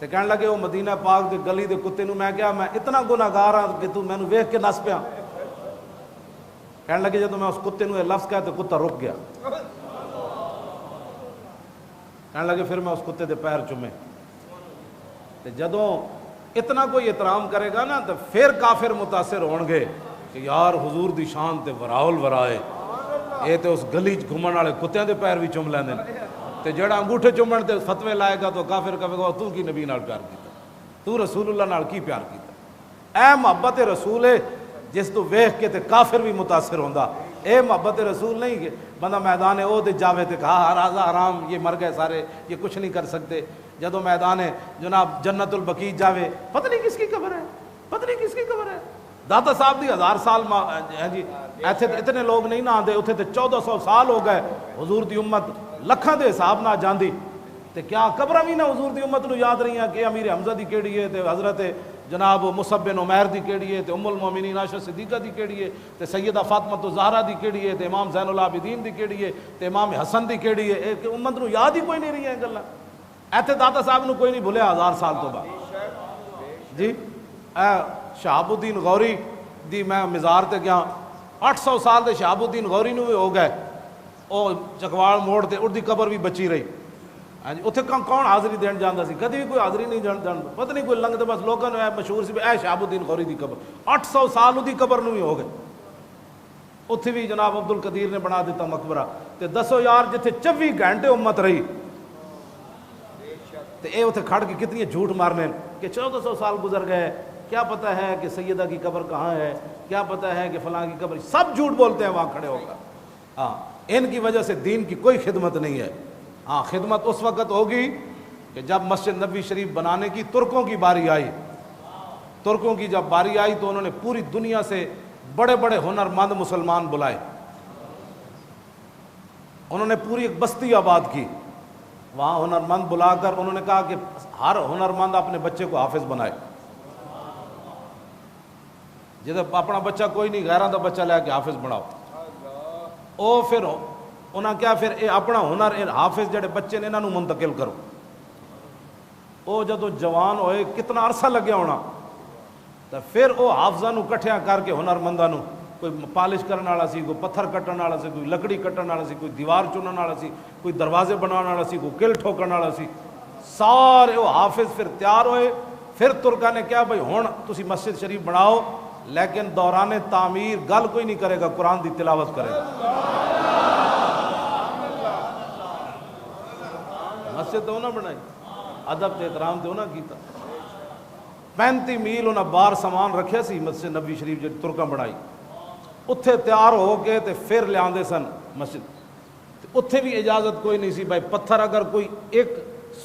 تے کہنے لگے وہ مدینہ پاک دے گلی دے کتے نو میں کیا میں اتنا گناہگار ہاں کہ تو مینوں ویکھ کے نس پیا. کہنے لگے جدوں میں اس کتے نو یہ لفظ کہا تو کتا رک گیا. کہنے لگے پھر میں اس کتے دے پیر چومے. تے جدوں اتنا کوئی احترام کرے گا نا تو پھر کافر متاثر ہون گے کہ یار حضور دی شان تے وراول ورائے یہ تے اس گلی گھومن والے کتیاں دے پیر بھی چوم لیندے نے. تے جڑا انگوٹھے چومن تے فتوے لائے گا تو کافر کہے گا تو کی نبی نال پیار کیتا, تو رسول اللہ نال کی پیار کیتا. اے محبت رسول ہے جس تو ویکھ کے تے کافر بھی متاثر ہوندا. اے محبت رسول نہیں کہ بندہ میدان احد جاوے تے کہا راضا حرام یہ مر گئے سارے یہ کچھ نہیں کر سکتے. جدو میدان جناب جنت البقیع جاوے پتہ نہیں کس کی قبر ہے, پتہ نہیں کس کی قبر ہے. داتا صاحب دی 1000 سال جی ایتھے اتنے لوگ نہیں نہ آندے, اتھے تے 1400 سال ہو گئے. حضور دی امت لکھاں دے حساب نہ جاندی تے کیا قبراں بھی نہ حضور دی امت نو یاد رہی ہیں کہ امیر حمزہ دی کیڑی ہے تے حضرت جناب مصعب بن عمیر دی کیڑی ہے تے ام المومنین عائشہ صدیقہ دی کیڑی ہے تے سیدہ فاطمہ الزہرا دی کیڑی ہے تے امام زین العابدین دی کیڑی ہے تے امام حسن دی کیڑی ہے. امت نو یاد ہی کوئی نہیں رہی ہے گلاں. ایتھے داتا صاحب نو کوئی نہیں بھولیا 1000 سال تو بعد جی. شہاب الدین غوری دی میں مزار تے گیا 800 سال دے شہاب الدین غوری نو بھی ہو گئے. او چکوال موڑ تے اُردی قبر بھی بچی رہی. ہاں جی اتنے کون حاضری دین جاندا سی, کدی بھی کوئی حاضری نہیں جاندا. پتہ نہیں کوئی لنگتے بس لوگوں نے مشہور سی اے شہاب الدین غوری دی قبر 800 سال اُدی قبر نو بھی ہو گئے. اتھے بھی جناب عبد القدیر نے بنا دیتا مقبرہ. تے دسو یار جتھے 24 گھنٹے امت رہی تے اے اتھے کھڑ کے کتنی جھوٹ مارنے کہ 1400 سال گزر گئے, کیا پتہ ہے کہ سیدہ کی قبر کہاں ہے, کیا پتہ ہے کہ فلاں کی قبر. سب جھوٹ بولتے ہیں وہاں کھڑے ہو کر. ہاں ان کی وجہ سے دین کی کوئی خدمت نہیں ہے. ہاں خدمت اس وقت ہوگی کہ جب مسجد نبوی شریف بنانے کی ترکوں کی باری آئی. ترکوں کی جب باری آئی تو انہوں نے پوری دنیا سے بڑے بڑے ہنرمند مسلمان بلائے. انہوں نے پوری ایک بستی آباد کی. وہاں ہنرمند بلا کر انہوں نے کہا کہ ہر ہنرمند اپنے بچے کو حافظ بنائے. جب اپنا بچہ کوئی نہیں غیراں دا بچہ لے کے حافظ بناؤ. او پھر انہاں کیا پھر اے اپنا ہنر اے حافظ جڑے بچے نے انہاں نو منتقل کرو. او جدو جوان ہوئے کتنا عرصہ لگیا ہونا تو پھر او حافظاں نو کٹھیاں کر کے ہنرمنداں نو کوئی پالش کرنے والا سی, کوئی پتھر کٹن والا سی, کوئی لکڑی کٹن والا سی, کوئی دیوار چنن والا سی, کوئی دروازے بنانے والا سی, کوئی کل ٹھوکن والا سی. سارے وہ حافظ پھر تیار ہوئے. پھر ترکا نے کیا بھائی ہن تسی مسجد شریف بناؤ لیکن دوران تعمیر گل کوئی نہیں کرے گا, قرآن دی تلاوت کرے گا. مسجد تو نہ بنائی, ادب تے احترام تے نہ کیتا. 35 میل انہاں بار سامان رکھیا سی مسجد نبی شریف جڑی ترکاں بنائی. اتھے تیار ہو کے تے پھر لیاندے سن مسجد. اتھے بھی اجازت کوئی نہیں سی بھائی پتھر اگر کوئی ایک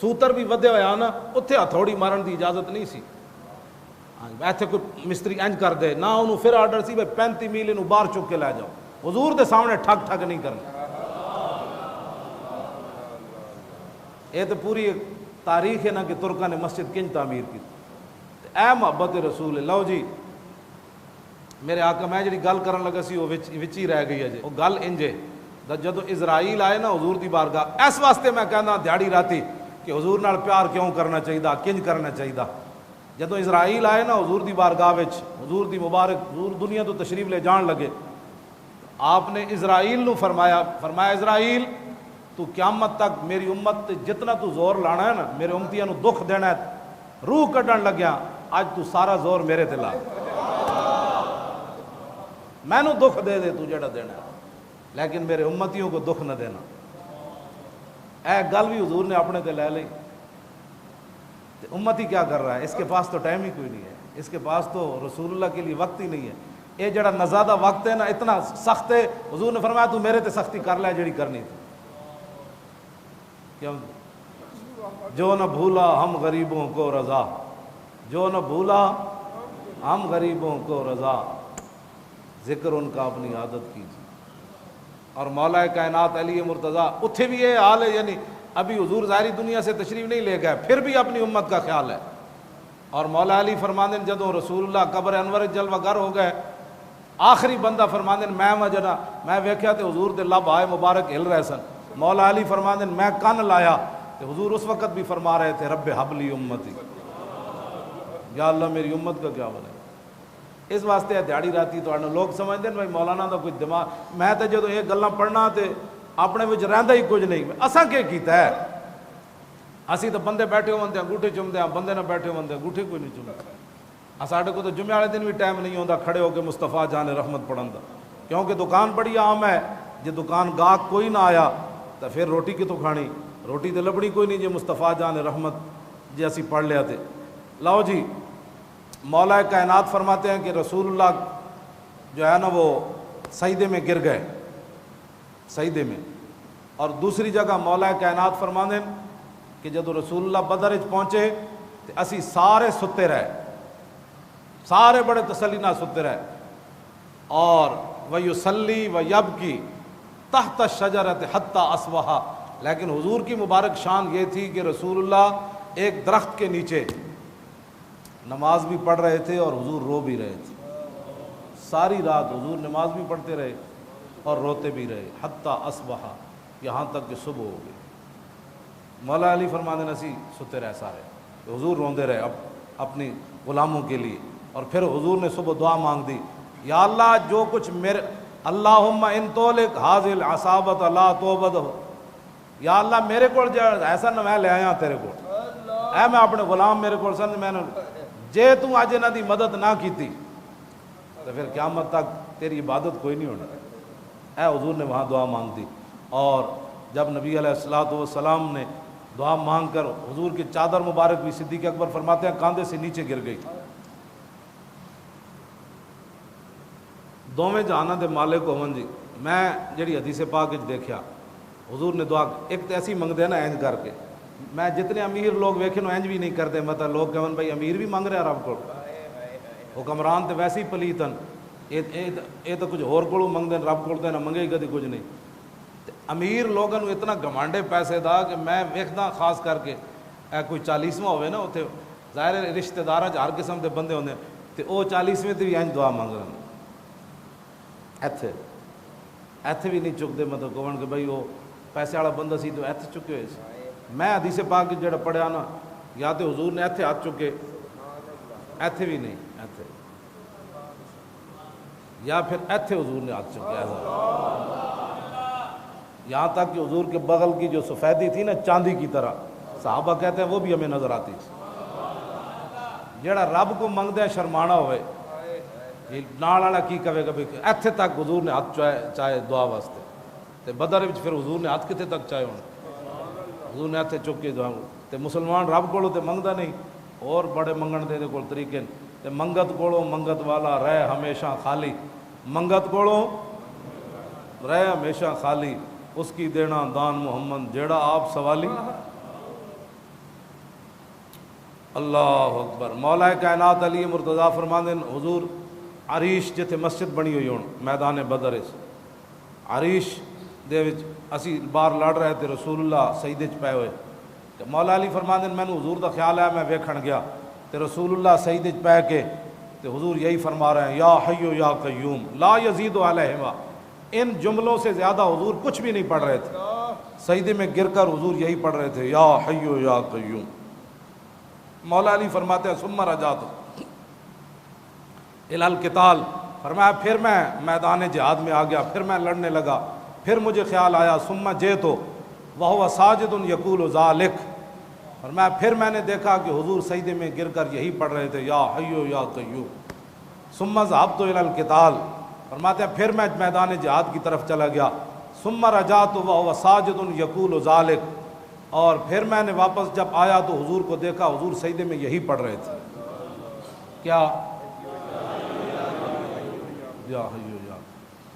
سوتر بھی ودے ہویا نا اتھے ہتھوڑی مارن دی اجازت نہیں سی. ایتھے کوئی مستری انج کر دے نہ انہوں پھر آرڈر سی بھائی 35 میل انہوں باہر چک کے لے جاؤ. حضور دے سامنے ٹھگ ٹھگ نہیں کرنا. یہ تو پوری ایک تاریخ ہے نا کہ ترکاں نے مسجد کنج تعمیر کی. اے محبت رسول. لو جی میرے آقا میں جڑی گل کرن لگا سی وہ وچ ہی رہ گئی ہے جی. وہ گل انجے جدو اسرائیل آئے نا حضور دی بارگاہ اس واسطے میں کہنا دیہڑی راتی کہ حضور نال پیار کیوں کرنا چاہیے, کنج کرنا چاہیے. جدو اسرائیل آئے نا حضور دی بارگاہ وچ حضور دی مبارک حضور دنیا تو تشریف لے جان لگے. آپ نے اسرائیل نو فرمایا اسرائیل تو قیامت تک میری امت جتنا تو زور لانا ہے نا میرے امتیاں نو دکھ دینا ہے روح کڈن لگیا اج تو سارا زور میرے تے لا. میں نو دکھ دے دے تو جڑا دینا ہے لیکن میرے امتیوں کو دکھ نہ دینا. اے گل بھی حضور نے اپنے تے لے لی. امتی کیا کر رہا ہے, اس کے پاس تو ٹائم ہی کوئی نہیں ہے, اس کے پاس تو رسول اللہ کے لیے وقت ہی نہیں ہے. یہ جڑا نزادہ وقت ہے نا اتنا سخت ہے. حضور نے فرمایا تو میرے تے سختی کر لے جڑی کرنی تھی. کیوں جو نہ بھولا ہم غریبوں کو رضا, جو نہ بھولا ہم غریبوں کو رضا, ذکر ان کا اپنی عادت کیجیے. اور مولا کائنات علی مرتضیٰ اتھے بھی یہ حال ہے, یعنی ابھی حضور ظاہری دنیا سے تشریف نہیں لے گئے پھر بھی اپنی امت کا خیال ہے. اور مولا علی فرماندن جدوں رسول اللہ قبر انور جلوہ گر ہو گئے آخری بندہ فرماندن میں وجنا میں ویکھیا تے حضور دے لب آئے مبارک ہل رہے سن. مولا علی فرماندن میں کن لایا تو حضور اس وقت بھی فرما رہے تھے رب حبلی امتی، یا اللہ میری امت کا کیا بنے. اس واسطے دیہڑی راتی تو لوگ سمجھتے ہیں بھائی مولانا دا کوئی دماغ. میں تو جدو یہ گلاں پڑھنا تے اپنے وچ رہندا ہی کچھ نہیں. اساں کی کیتا ہے؟ اسی تو بندے بیٹھے ہوندے انگوٹھے چومدے ہیں، بندے نہ بیٹھے ہوندے انگوٹھے کوئی نہیں چومدے. ساڈے کو تو جمعے والے دن بھی ٹائم نہیں ہوندا کھڑے ہو کے مصطفیٰ جان رحمت پڑھن دا، کیونکہ دکان بڑی عام ہے. جے دکان گاہک کوئی نہ آیا تو پھر روٹی کتوں کھانی؟ روٹی تو لبڑی کوئی نہیں جے مصطفیٰ جان رحمت جے اسی پڑھ لیا تے. لاؤ جی، مولا کائنات فرماتے ہیں کہ رسول اللہ جو ہے نا وہ سجدے میں گر گئے، سجدے میں. اور دوسری جگہ مولا کائنات فرماتے ہیں کہ جب رسول اللہ بدر وچ پہنچے تو اسی سارے ستے رہے، سارے بڑے تسلی نہ ستے رہے. اور وَيُصَلِّي وَيَبْكِي تحت الشجرۃ حتی اصبح. لیکن حضور کی مبارک شان یہ تھی کہ رسول اللہ ایک درخت کے نیچے نماز بھی پڑھ رہے تھے اور حضور رو بھی رہے تھے. ساری رات حضور نماز بھی پڑھتے رہے اور روتے بھی رہے حتی اصبح، یہاں تک کہ صبح ہو گئی. مولا علی فرمانے نسی ستے رہے سارے، حضور روندے رہے اپنی غلاموں کے لیے. اور پھر حضور نے صبح دعا مانگ دی، یا اللہ جو کچھ میرے اللہم ان تولک حاضر العصابت لا توبد ہو، یا اللہ میرے کو ایسا نہ میں لے آیا تیرے کو، اے میں اپنے غلام میرے کو سن میں نے جے تو آج انہاں دی مدد نہ کیتی تو پھر قیامت تک تیری عبادت کوئی نہیں ہونا. اے حضور نے وہاں دعا مانگ دی. اور جب نبی علیہ الصلوۃ والسلام نے دعا مانگ کر حضور کی چادر مبارک بھی صدیق اکبر فرماتے ہیں کاندھے سے نیچے گر گئی. دوویں جہاناں دے مالک ہون جی. میں جڑی حدیث پاک وچ دیکھیا حضور نے دعا ایک تو ایسی منگتے ہیں نا اینج کر کے. میں جتنے امیر لوگ ویکھے نو اینج بھی نہیں کرتے، مطلب لوگ کہن بھائی امیر بھی منگ رہا رب کو، حکمران تے ویسے ہی پلیتن، یہ تو کچھ ہور کولوں منگتے ہیں، رب کول تے نہ منگے ہی کدی کچھ نہیں. امیر لوگوں نو اتنا گھمانڈے پیسے دا کہ میں ویکھدا خاص کر کے کوئی 40واں ہوئے نا اتنے ظاہر رشتہ داراں ہر قسم دے بندے ہوندے تے او 40ویں تے بھی اینج دعا منگ رہے ہیں. ایتھے بھی نہیں چکتے، مطلب کہن کہ بھائی وہ پیسے والا بندہ سی تو ایتھے چکے ہوئے سی. میں حدیث پاک جڑا پڑھیا نا یا تو حضور نے ایتھے ہاتھ چکے، ایتھے بھی نہیں ایتھے، یا پھر ایتھے حضور نے ہاتھ چکے ایسا. یہاں تک کہ حضور کے بغل کی جو سفیدی تھی نا چاندی کی طرح، صحابہ کہتے ہیں وہ بھی ہمیں نظر آتی تھی. جڑا رب کو منگدے ہیں شرمانا ہوئے نال والا کی کہے گا بھی ایتھے تک حضور نے ہاتھ چاہے دعا واسطے. تے بدر وچ پھر حضور نے ہاتھ کتے تک چاہے ہونے، حضور نے ایتھے چک کے دعا. تے مسلمان رب کولو تے منگدا نہیں، اور بڑے منگن دے کول طریقے تے منگت کولو منگت والا رہے ہمیشہ خالی، منگت کولو رہے ہمیشہ خالی، اس کی دینا دان محمد جیڑا آپ سوالی. اللہ اکبر. مولا کائنات علی مرتضیٰ فرماندے حضور عریش جتھے مسجد بنی ہوئی ہون میدان بدر عریش دے وچ اسی بار لڑ رہے تھے، رسول اللہ سجدے چ پے ہوئے. مولا علی فرماندے مینوں حضور دا خیال ہے میں ویکھن گیا تے رسول اللہ سجدے چ پے کے تے حضور یہی فرما رہے ہیں یا حی یا قیوم لا یزید علیہما. ان جملوں سے زیادہ حضور کچھ بھی نہیں پڑھ رہے تھے، سجدے میں گر کر حضور یہی پڑھ رہے تھے یا حی یا قیوم. مولا علی فرماتے ہیں ثم رجعت الی القتال، فرمایا پھر میں میدان جہاد میں آ گیا، پھر میں لڑنے لگا. پھر مجھے خیال آیا ثم جئت وہو ساجد یقول ذلک، فرمایا پھر میں نے دیکھا کہ حضور سجدے میں گر کر یہی پڑھ رہے تھے یا حی یا قیوم. ثم ذهبت الی القتال، فرماتے ہیں پھر میں میدان جہاد کی طرف چلا گیا. ثم رجعت وهو ساجد یقول ذلک، اور پھر میں نے واپس جب آیا تو حضور کو دیکھا حضور سجدے میں یہی پڑھ رہے تھے کیا یا حی یا.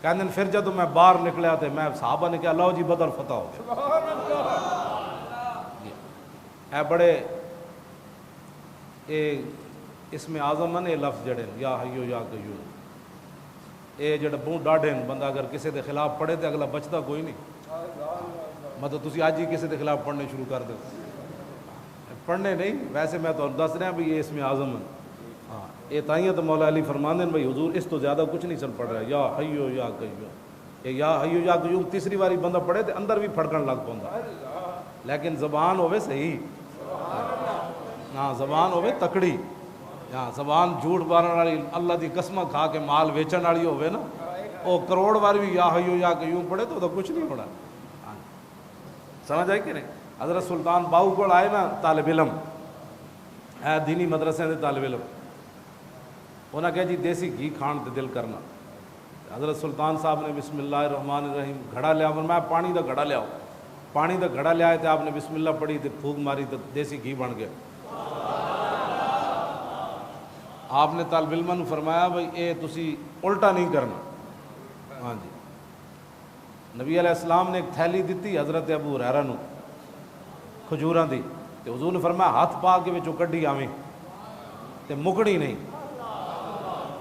کہنے پھر جب میں باہر نکلیا تھے میں صحابہ نے کہا لو جی بدر فتح ہو گیا. اے بڑے اس میں اعظم نے لفظ جڑے یا حی یا قیوم، اے جڑا بہت ڈاڈے بندہ اگر کسی دے خلاف پڑھے تو اگلا بچتا کوئی نہیں. مطلب تسی آج ہی کسی دے خلاف پڑھنے شروع کر دو، پڑھنے نہیں ویسے میں تو دس رہا بھی یہ اس میں اعظم ہے. ہاں یہ تائیں تو مولا علی فرماندے بھائی حضور اس تو زیادہ کچھ نہیں سن پڑھ رہا یا حیو یا قیوم. یہ یا حیو یا قیوم تیسری باری بندہ پڑھے تو اندر بھی پھڑکن لگ پوندا. لیکن زبان ہوے صحیح، ہاں زبان ہوے تکڑی، ہاں زبان جھوٹ مارن والی، اللہ دی قسم کھا کے مال ویچن والی ہوے نا، وہ کروڑ بار بھی یا حیو یا قیوم پڑھے تو کچھ نہیں ہونا۔ سمجھ آئی کہ نہیں؟ حضرت سلطان باہو کو آئے نا طالب علم، ہے دینی مدرسے دے طالب علم، انہاں کہا جی دیسی گھی کھان تے دل کرنا۔ حضرت سلطان صاحب نے بسم اللہ الرحمن الرحیم گھڑا لیا، میں پانی دا گھڑا لیاؤ، پانی دا گھڑا لیا تے آپ نے بسم اللہ پڑھی تے پھونک ماری تے دیسی گھی بن گیا۔ آپ نے طالب علماں نو فرمایا بھئی اے تسی الٹا نہیں کرنا۔ ہاں جی، نبی علیہ السلام نے ایک تھیلی دیتی حضرت ابو ہریرہ نو کھجوراں دی، تے حضور نے فرمایا ہاتھ پا کے وچوں کڈی آویں تے مکڑی نہیں۔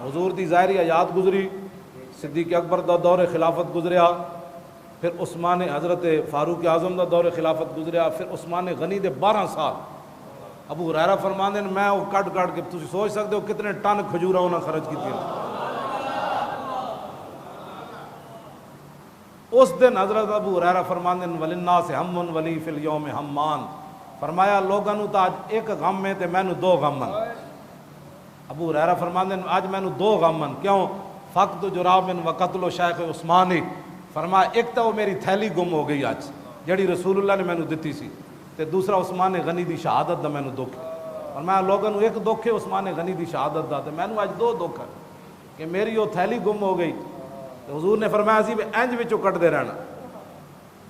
حضور دی ظاہری حیات گزری، صدیق اکبر دا دور خلافت گزریا، پھر عثمان حضرت فاروق اعظم دا دور خلافت گزریا، پھر عثمان غنی دے 12 سال۔ ابو ہریرہ فرماندے نے میں وہ کٹ کے تسی سوچ سکتے ہو کتنے ٹن کھجوراں انہاں خرچ کیتی۔ اس دن حضرت ابو ہریرہ فرماندے نے وللناس ہم ولی فی الیوم ہمان، فرمایا لوگاں نو تا اج ایک غم ہے تے مینوں 2 غم ہیں۔ ابو ہریرہ فرماندے نے اج مینوں 2 غم ہیں، کیوں؟ فقد جراب و قتل شیخ عثمانی، فرمایا ایک تو وہ میری تھیلی گم ہو گئی اج جڑی رسول اللہ نے مینوں دتی سی، تے دوسرا عثمان غنی دی شہادت دا مینوں دکھ ہے۔ فرمایا لوگاں نو ایک دکھ ہے عثمان غنی دی شہادت دا، تے مینوں اج 2 دکھ ہے کہ میری وہ تھیلی گم ہو گئی۔ تے حضور نے فرمایا سی انج وچوں کٹ دے رہنا۔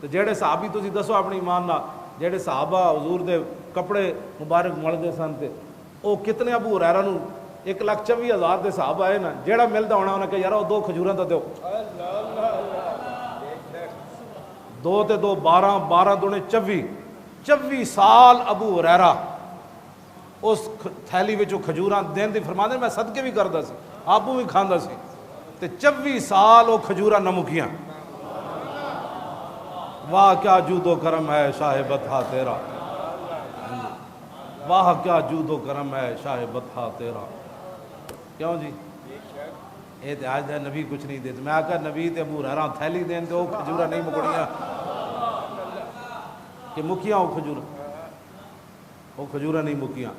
تے جڑے صحابی تسی دسو اپنی ایمان نال جڑے صحابہ حضور دے کپڑے مبارک ملدے سن تے او کتنے ابو ہریرہ نو 1,24,000 دے صحابہ آئے نا، جیڑا ملدا ہونا انہاں کہ یار وہ 2 کھجوراں تے دیو، 2 تے 2 12 12 دونے 24 سال ابو ہریرہ اس تھیلی وچوں کھجوراں دین دی فرماندے میں صدقے بھی کردا سی، آپو بھی کھاندا سی، تے 24 سال وہ کھجوراں نہ مکیاں۔ واہ کیا جود و کرم ہے شاہ بطحہ تیرا، واہ کیا جود و کرم ہے شاہ بطحہ تیرا۔ کیوں جی؟ اے تے آج دے نبی کچھ نہیں دیتے، میں آکھا نبی تے ابو ہریرہ تھیلی دین تے وہ کھجوراں نہیں مکڑیاں کہ مکیاں وہ کھجوراں نہیں مکیاں۔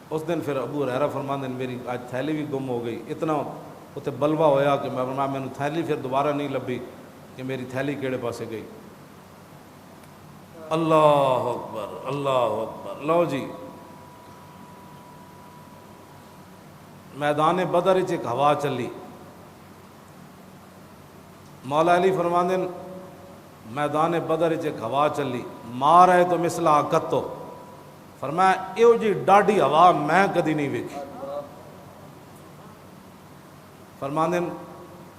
اس دن پھر ابو ہریرہ فرماندے نے میری آج تھیلی بھی گم ہو گئی، اتنا اتنے بلوا ہویا کہ میں تھیلی پھر دوبارہ نہیں لبھی کہ میری تھیلی کیڑے پاسے گئی۔ اللہ اکبر اللہ اکبر۔ لو جی میدان بدر وچ ایک ہوا چلی، مولا علی فرماندے میدان بدر وچ ایک ہوا چلی، مار ہے تو مثل آکتو، فرمایا ایو جی ڈاڈی ہوا میں کدی نہیں ویکھی۔ فرماندے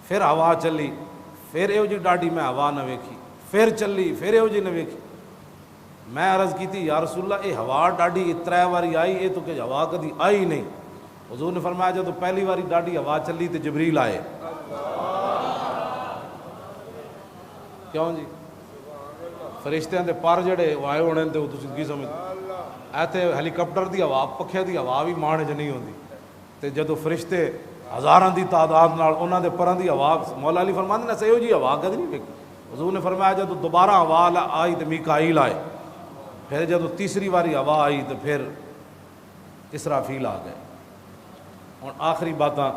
پھر ہوا چلی، پھر ایو جی ڈاڈی میں ہوا نہ ویکھی، پھر چلی پھر ایو جی نہ ویکھی۔ میں عرض کی تھی یا رسول اللہ اے ہوا ڈاڈی 3 واری آئی، اے تو کہ ہوا کدی آئی نہیں۔ حضور نے فرمایا جب پہلی واری ڈاڈی ہوا چلی تو جبریل آئے۔ کیوں جی؟ فرشتیاں دے پر جڑے آئے ہونے تے تسی کی سمجھ ایتھے ہیلی کاپٹر دی ہوا پکھے دی ہوا بھی مانے چ نہیں ہوندی، تے جدو فرشتے ہزاراں دی تعداد نال انہاں دے پراں دی ہوا، مولا علی فرماندے نے سہیو جی ہوا کدی نہیں ویکھی۔ حضور نے فرمایا جدو دوبارہ ہوا آئی تو میکائیل آئے، پھر جدو تیسری واری ہوا آئی تو پھر اسرافیل آ گئے۔ اور آخری باتاں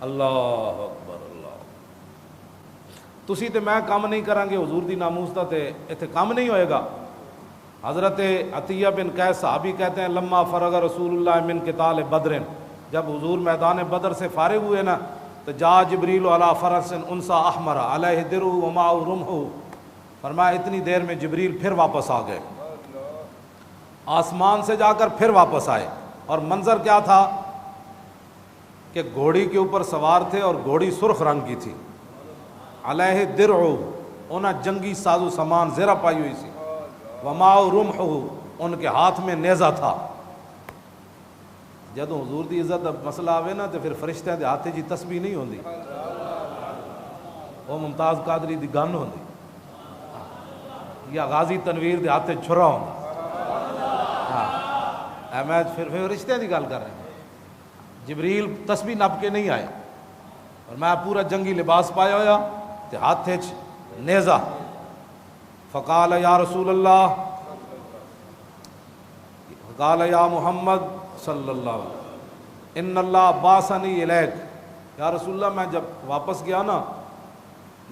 اللہ اکبر اللہ، تسی تے میں کام نہیں کریں گے حضور دی ناموس دا تے ایتھے کام نہیں ہوئے گا۔ حضرت عطیہ بن قیس صحابی کہتے ہیں لما فرغ رسول اللہ من قتال بدر، جب حضور میدان بدر سے فارغ ہوئے نا تو جا جبریل علی فرس انسا احمر علیہ درع ومعہ رمح، فرمایا اتنی دیر میں جبریل پھر واپس آ گئے، آسمان سے جا کر پھر واپس آئے، اور منظر کیا تھا کہ گھوڑی کے اوپر سوار تھے اور گھوڑی سرخ رنگ کی تھی، علیہ درع انہاں جنگی ساز و سامان زیرہ پائی ہوئی سی، ومعہ رمح ان کے ہاتھ میں نیزہ تھا۔ جدو حضور دی عزت دا مسئلہ آوے نا تو پھر فرشتہ دے ہاتھے جی تسبیح نہیں ہوندی، وہ ممتاز قادری دی گن ہوندی یا غازی تنویر دے ہاتھے چھرا ہوندا۔ میں پھر فرشتے دی گل کر رہے ہیں، جبریل تسبیح نپ کے نہیں آئے، اور میں پورا جنگی لباس پایا ہویا تے ہاتھے نیزہ، فقال یا رسول اللہ، فقال یا محمد صلی اللہ علیہ وسلم ان اللہ باسنی الیک، یا رسول اللہ میں جب واپس گیا نا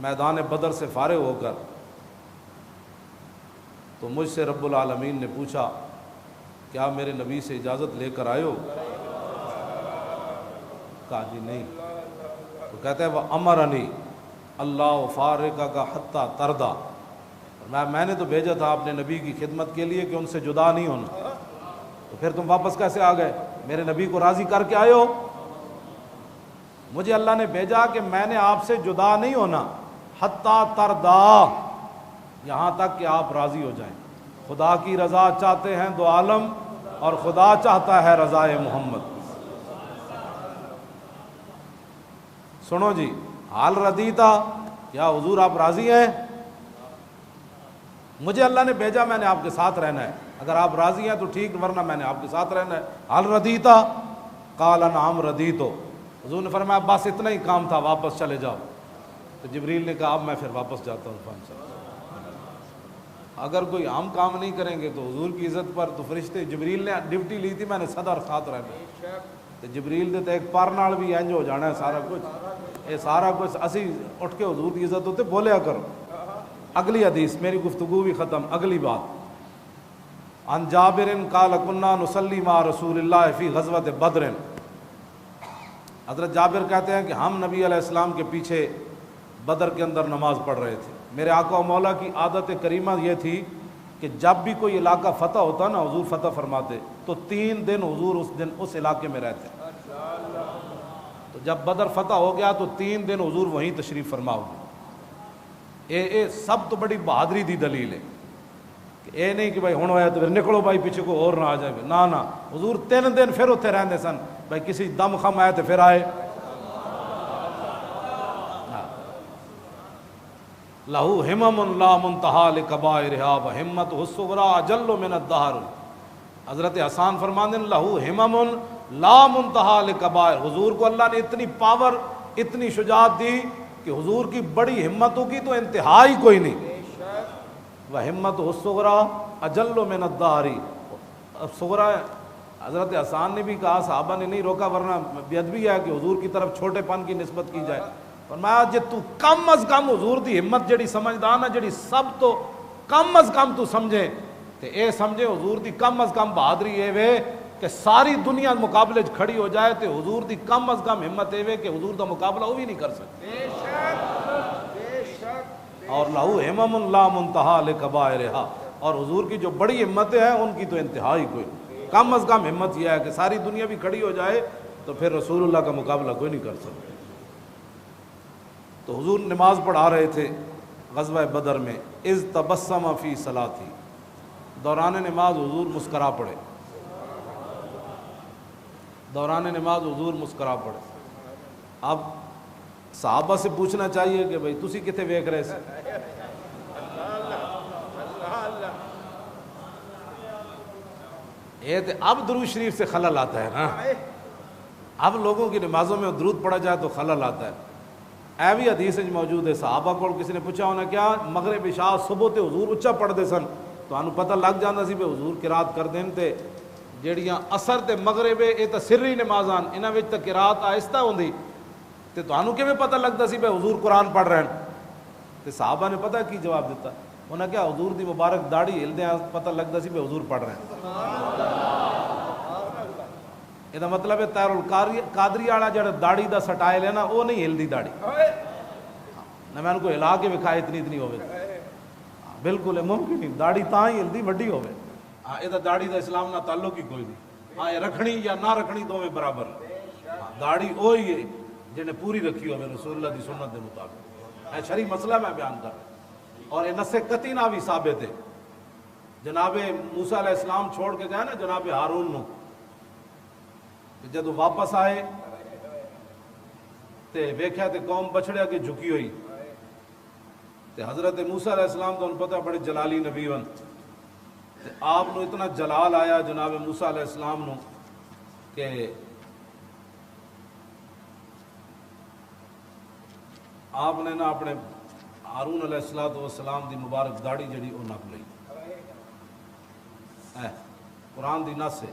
میدان بدر سے فارغ ہو کر، تو مجھ سے رب العالمین نے پوچھا کیا میرے نبی سے اجازت لے کر آئے ہو؟ کہا جی نہیں۔ تو کہتے ہیں وہ امرنی اللہ فارقہ کا حتیٰ تردا، میں نے تو بھیجا تھا اپنے نبی کی خدمت کے لیے کہ ان سے جدا نہیں ہونا، تو پھر تم واپس کیسے آ گئے؟ میرے نبی کو راضی کر کے آئے ہو؟ مجھے اللہ نے بھیجا کہ میں نے آپ سے جدا نہیں ہونا، حتیٰ تردا، یہاں تک کہ آپ راضی ہو جائیں۔ خدا کی رضا چاہتے ہیں دو عالم، اور خدا چاہتا ہے رضائے محمد۔ سنو جی، حال ردیتا، کیا حضور آپ راضی ہیں؟ مجھے اللہ نے بھیجا، میں نے آپ کے ساتھ رہنا ہے، اگر آپ راضی ہیں تو ٹھیک، ورنہ میں نے آپ کے ساتھ رہنا ہے۔ حال ردیتا، قال نعم ردیتو، حضور نے فرمایا بس اتنا ہی کام تھا، واپس چلے جاؤ۔ تو جبریل نے کہا اب میں پھر واپس جاتا ہوں عرفان صاحب۔ اگر کوئی عام کام نہیں کریں گے تو حضور کی عزت پر تو فرشتے، جبریل نے ڈیوٹی لی تھی میں نے صدر ساتھ رہنا، تو جبریل نے تو ایک پار نال بھی انج ہو جانا ہے سارا کچھ، یہ سارا کچھ اسی اٹھ کے حضور کی عزت ہوتے بولیا کرو۔ اگلی حدیث، میری گفتگو بھی ختم، اگلی بات، عن جابر قال كنا نصلي مع رسول اللہ فی غزوۃ بدر، حضرت جابر کہتے ہیں کہ ہم نبی علیہ السلام کے پیچھے بدر کے اندر نماز پڑھ رہے تھے۔ میرے آقا و مولا کی عادت کریمہ یہ تھی کہ جب بھی کوئی علاقہ فتح ہوتا نا، حضور فتح فرماتے تو 3 دن حضور اس علاقے میں رہتے۔ تو جب بدر فتح ہو گیا تو 3 دن حضور وہیں تشریف فرما ہو گئے۔ اے سب تو بڑی بہادری دی دلیل ہے کہ اے نہیں کہ بھائی ہن ہویا تو پھر نکلو بھائی پیچھے کو اور نہ آ جائے، نہ حضور 3 دن پھر اتنے رہندے سن، بھائی کسی دم خم آئے تو پھر آئے۔ لہو ہمم لا منتہا لکبائرہا وہمتہ الصغریٰ اجل من الدہر، حضرت حسان فرماندے لہو ہمم لا منتہا لکبائر، حضور کو اللہ نے اتنی پاور، اتنی شجاعت دی کہ حضور کی بڑی ہمتوں کی تو انتہا ہی کوئی نہیں۔ وہمتہ الصغریٰ اجل من الدہر، صغریٰ حضرت حسان نے بھی کہا، صحابہ نے نہیں روکا، ورنہ بے ادبی ہے کہ حضور کی طرف چھوٹے پن کی نسبت کی جائے۔ فرمایا جے تو کم از کم حضور دی ہمت جڑی سمجھدان ہے، جڑی سب تو کم از کم تو سمجھے تے اے سمجھے حضور دی کم از کم بہادری اے وے کہ ساری دنیا مقابلے کھڑی ہو جائے تے حضور دی کم از کم ہمت اے وے کہ حضور دا مقابلہ وہ بھی نہیں کر سکتے۔ اور لہو ہمم لا منتہا لکبائرہا، اور حضور کی جو بڑی ہمتیں ہیں ان کی تو انتہا ہی کوئی نہیں۔ کم از کم ہمت یہ ہے کہ ساری دنیا بھی کھڑی ہو جائے تو پھر رسول اللہ کا مقابلہ کوئی نہیں کر سکتا۔ تو حضور نماز پڑھا رہے تھے غزوہ بدر میں، اذ تبسم فی صلاتی، دوران نماز حضور مسکرا پڑے، دوران نماز حضور مسکرا پڑے۔ اب صحابہ سے پوچھنا چاہیے کہ بھئی تسی کتے ویکھ رہے سے؟ یہ اب درود شریف سے خلل آتا ہے نا، اب لوگوں کی نمازوں میں درود پڑھا جائے تو خلل آتا ہے۔ اے بھی حدیث موجود ہے، صحابہ کو کسی نے پوچھا ہونا کیا مغرب عشاء صبح تے حضور اچا پڑھتے سن، تو انہوں پتہ لگ جاتا سی بھئی حضور قرات کر دین تے جیڑیاں اثر تے مغرب اے تے سری نمازاں انہاں وچ تے قرات آہستہ ہوندی، تے تانوں کیویں پتہ لگدا سی بھئی حضور قرآن پڑھ رہے ہیں؟ تے صحابہ نے پتہ کی جواب دیتا، انہاں کیا حضور دی مبارک داڑھی ہلدیاں پتہ لگدا سی بھئی حضور پڑھ رہے ہیں۔ یہ مطلب ہے تیر القادری والا جڑا داڑھی دا سٹائل ہے نا وہ نہیں ہلدی داڑھی، نہ میں ان کو ہلا کے وکھائے اتنی ہوئے، بالکل ہے ممکن نہیں، داڑھی تاں ہی ہلدی وڈی ہوئے۔ ہاں یہ داڑھی دا اسلام نہ تعلق ہی کوئی نہیں، ہاں یہ رکھنی یا نہ رکھنی دونوں برابر، داڑھی وہی ہے جنہیں پوری رکھی ہوئے رسول اللہ دی سنت دے مطابق۔ یہ شرعی مسئلہ میں بیان کر رہا، اور یہ نص قطعی بھی ثابت ہے۔ جناب موسیٰ علیہ السلام چھوڑ کے گئے نا جناب ہارون نو، جدو واپس آئے تے ویکھیا تے قوم بچھڑیا کے جھکی ہوئی، تے حضرت موسیٰ علیہ السلام تو انہوں پتہ بڑے جلالی نبی ون، تے آپ نو اتنا جلال آیا جناب موسیٰ علیہ السلام نو کہ آپ نے نا اپنے ہارون علیہ السلام دی مبارک داڑھی جڑی وہ نپ لئی قرآن دی نص ہے۔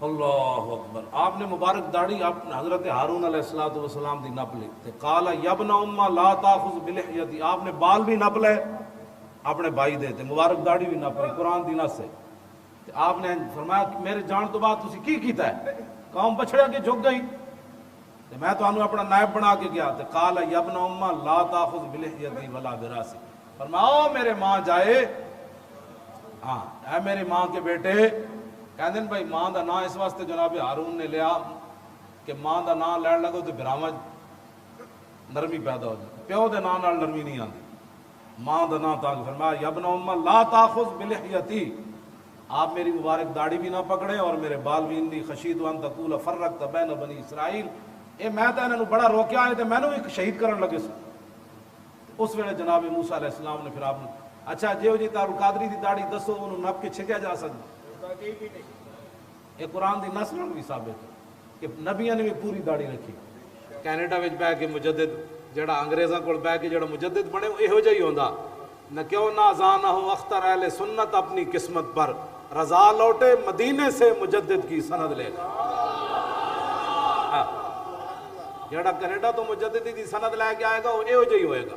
اللہ اکبر، آپ نے مبارک داڑھی آپ نے حضرت ہارون علیہ السلام دی نپ لی تے قال یا ابن ام لا تاخذ بلحیتی، آپ نے بال بھی نپ لے اپنے بھائی دے تے مبارک داڑھی بھی نپ لی، قرآن دی نص ہے۔ تے آپ نے فرمایا کہ میرے جان تو بعد تسی کی کیتا ہے؟ قوم بچھڑے کے جھک گئی تے میں تو اپنا نائب بنا کے گیا تے قال یا ابن ام لا تاخذ بلحیتی ولا براسی، فرمایا میرے ماں جائے، ہاں اے میرے ماں کے بیٹے، کہندے بھائی ماں دا نام اس واسطے جناب ہارون نے لیا کہ ماں دا نام لین لگو تو براہمن نرمی پیدا ہو جائے، پیو دے نام نال نرمی نہیں آتی، ماں دا نام تاکہ فرمایا یا ابن ام لا تاخذ بلحیتی، آپ میری مبارک داڑھی بھی نہ پکڑے اور میرے بال بھی، انی خشیت ان تقول فرقت بین بنی اسرائیل، اے میں تو انہوں بڑا روکیا ہے تے میں نے بھی شہید کرن لگے سی۔ اس ویلے جناب موسیٰ علیہ السلام نے پھر آپ نے اچھا جیو جی تار قادری دی داڑھی دسو انہوں نپ کے چھکیا جا سکتا، یہ قرآن دی نص نال بھی ثابت ہے کہ نبیاں نے بھی پوری داڑھی رکھی۔ کینیڈا وچ بہ کے مجدد جڑا انگریزاں کول بہ کے جڑا مجدد بنے یہو جہی ہوندا نہ، کیوں نہ زانا ہو اختر اہل سنت اپنی قسمت پر، رضا لوٹے مدینے سے مجدد کی سند لے گا۔ جڑا کینیڈا تو مجددی دی سند لے کے آئے گا وہ یہو جہی ہوئے گا،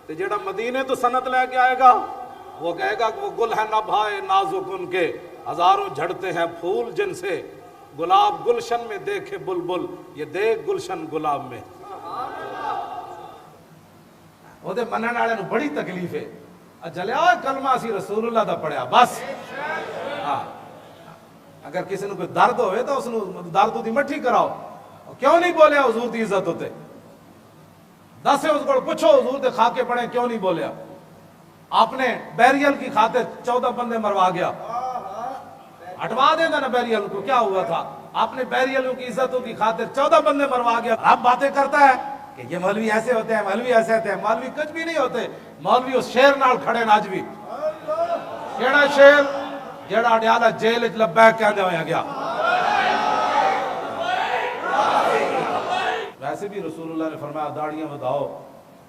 تے جڑا مدینے تو سند لے کے آئے گا وہ کہے گا کہ وہ گل ہے نبھائے نازک ان کے، ہزاروں جھڑتے ہیں پھول جن سے، گلاب گلشن میں دیکھے بلبل، یہ دیکھ گلشن گلاب میں۔ وہ دے منن والے نوں بڑی تکلیف ہے، جلیا کلمہ اسی رسول اللہ دا پڑھیا بس۔ اگر کسی نے کوئی درد ہوئے تو اس نے درد دی مٹھی کراؤ، کیوں نہیں بولیا حضور دی عزت ہوتے، دس ہے اس کو پوچھو حضور دے خاکے پڑھیں کیوں نہیں بولیا؟ آپ نے بیریل کی خاطر 14 بندے مروا گیا، ہٹوا دے نا بیریل کو، کیا ہوا تھا؟ آپ نے بیریلوں کی عزتوں کی خاطر 14 بندے مروا گیا۔ اب باتیں کرتا ہے کہ یہ مولوی ایسے ہوتے ہیں، مولوی ایسے ہوتے ہیں، مولوی کچھ بھی نہیں ہوتے، مولوی اس شیر نال کھڑے ناج بھی، کیڑا شیر جیڑا اڈیالہ جیل وچ لبیک کہندے ہویا گیا۔ ویسے بھی رسول اللہ نے فرمایا داڑیاں بداؤ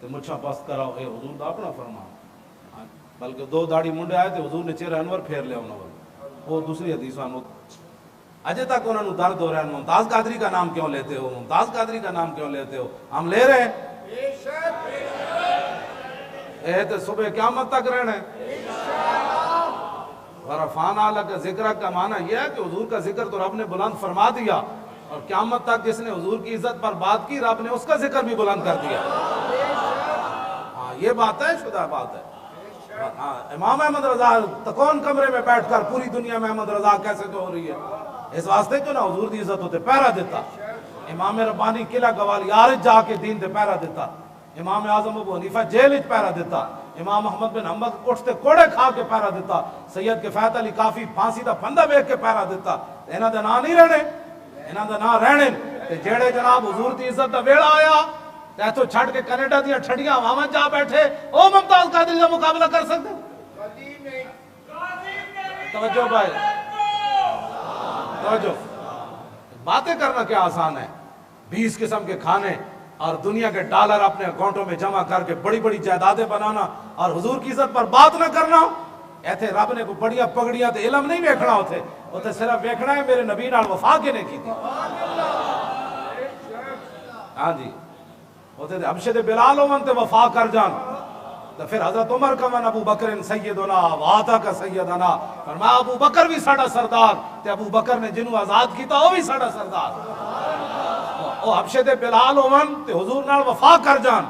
تے مچھاں پست کراؤ، اے حضور دا اپنا فرمان، بلکہ 2 داڑھی منڈے آئے تھے حضور نے چہرہ انور پھیر لیا انہوں نے، وہ دوسری حدیث میں اجے تک انہوں نے درد ہو رہا ہے، ممتاز قادری کا نام کیوں لیتے ہو، ممتاز قادری کا نام کیوں لیتے ہو؟ ہم لے رہے ہیں، اے تو صبح قیامت تک رہنا ہے۔ ورفعنا لک ذکرک کا معنی یہ ہے کہ حضور کا ذکر تو رب نے بلند فرما دیا، اور قیامت تک جس نے حضور کی عزت پر بات کی رب نے اس کا ذکر بھی بلند کر دیا۔ ہاں یہ بات ہے، شدہ بات ہے۔ امام احمد رضا تکون کمرے میں بیٹھ کر پوری دنیا میں احمد رضا کیسے تو ہو رہی ہے، اس واسطے کیوں نہ حضور دی عزت ہوتے پہرا دیتا۔ امام ربانی قلعہ گوالی عارض جا کے دین دے پہرا دیتا، امام اعظم ابو حنیفہ جیل وچ پہرا دیتا، امام محمد بن حنبل اٹھتے کوڑے کھا کے پہرا دیتا، سید کفایت علی کافی پھانسی دا پھندا ویکھ کے پہرا دیتا۔ انہاں دا نام نہیں رہنے، انہاں دا نام رہنے تے جیڑے جناب حضور دی عزت دا ویڑا آیا تے تو چھڑ کے کینیڈا دیاں ٹھڑیاں ہواواں جا بیٹھے، او ممتاز قادری دا مقابلہ کر سکتے؟ توجہ بھائی، توجہ، باتیں کرنا کیا آسان ہے، 20 قسم کے کھانے اور دنیا کے ڈالر اپنے اکاؤنٹوں میں جمع کر کے بڑی بڑی جائیدادیں بنانا اور حضور کی عزت پر بات نہ کرنا۔ ایتھے رب نے کوئی بڑیاں پگڑیاں تے علم نہیں ویکھنا، ہوتے تے صرف ویکھنا ہے میرے نبی نال وفا کنے کی تھی۔ ہاں جی، ہوتے تے حبشے دے بلال ہون تے وفا کر جان، تو پھر حضرت عمر کا من ابو بکر سیدنا وعطا کا سیدنا، فرمایا ابو بکر بھی ساڑا سردار تے ابو بکر نے جنہوں آزاد کیتا وہ بھی ساڑا سردار۔ او حبشے دے بلال ہون تے حضور نال وفا کر جان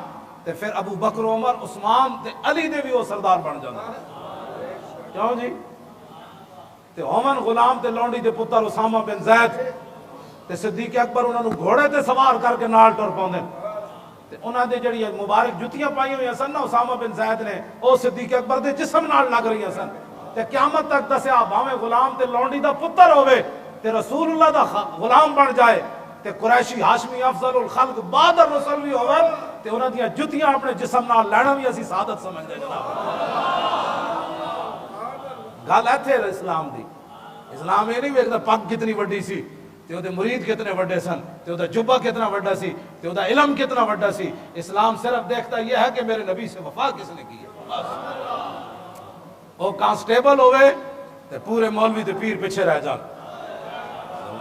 تے پھر ابو بکر عمر عثمان تے علی دے بھی وہ سردار بن جان۔ کیوں جی؟ تے ہومن غلام تے لونڈی دے پتر اسامہ بن زید تے صدیق اکبر انہوں نے گھوڑے تے سوار کر کے نال ٹر پاؤندے، تے انہاں دے جڑی مبارک جتیاں پائی ہوئی سن نا اسامہ بن زید نے، او صدیق اکبر دے جسم نال لگ رہی سن، تے قیامت تک دسیا بھاویں غلام تے لونڈی دا پتر ہوئے تے رسول اللہ دا غلام بن جائے تے قریشی ہاشمی افضل الخلق بعد الرسل بھی ہوئے تے انہاں دیاں جتیاں اپنے جسم نال لینا بھی اسی سعادت سمجھ دے جناب۔ گل ایتھے اسلام دی، اسلام یہ نہیں ویکھدا پگ کتنی وڈی سی تے وہ مرید کتنے بڑے سن، تے وہ جبہ کتنا بڑا سی، تے وہ علم کتنا بڑا سی۔ اسلام صرف دیکھتا یہ ہے کہ میرے نبی سے وفا کس نے کی ہے، بس۔ وہ کانسٹیبل ہوئے تے پورے مولوی تے پیر پیچھے رہ جان،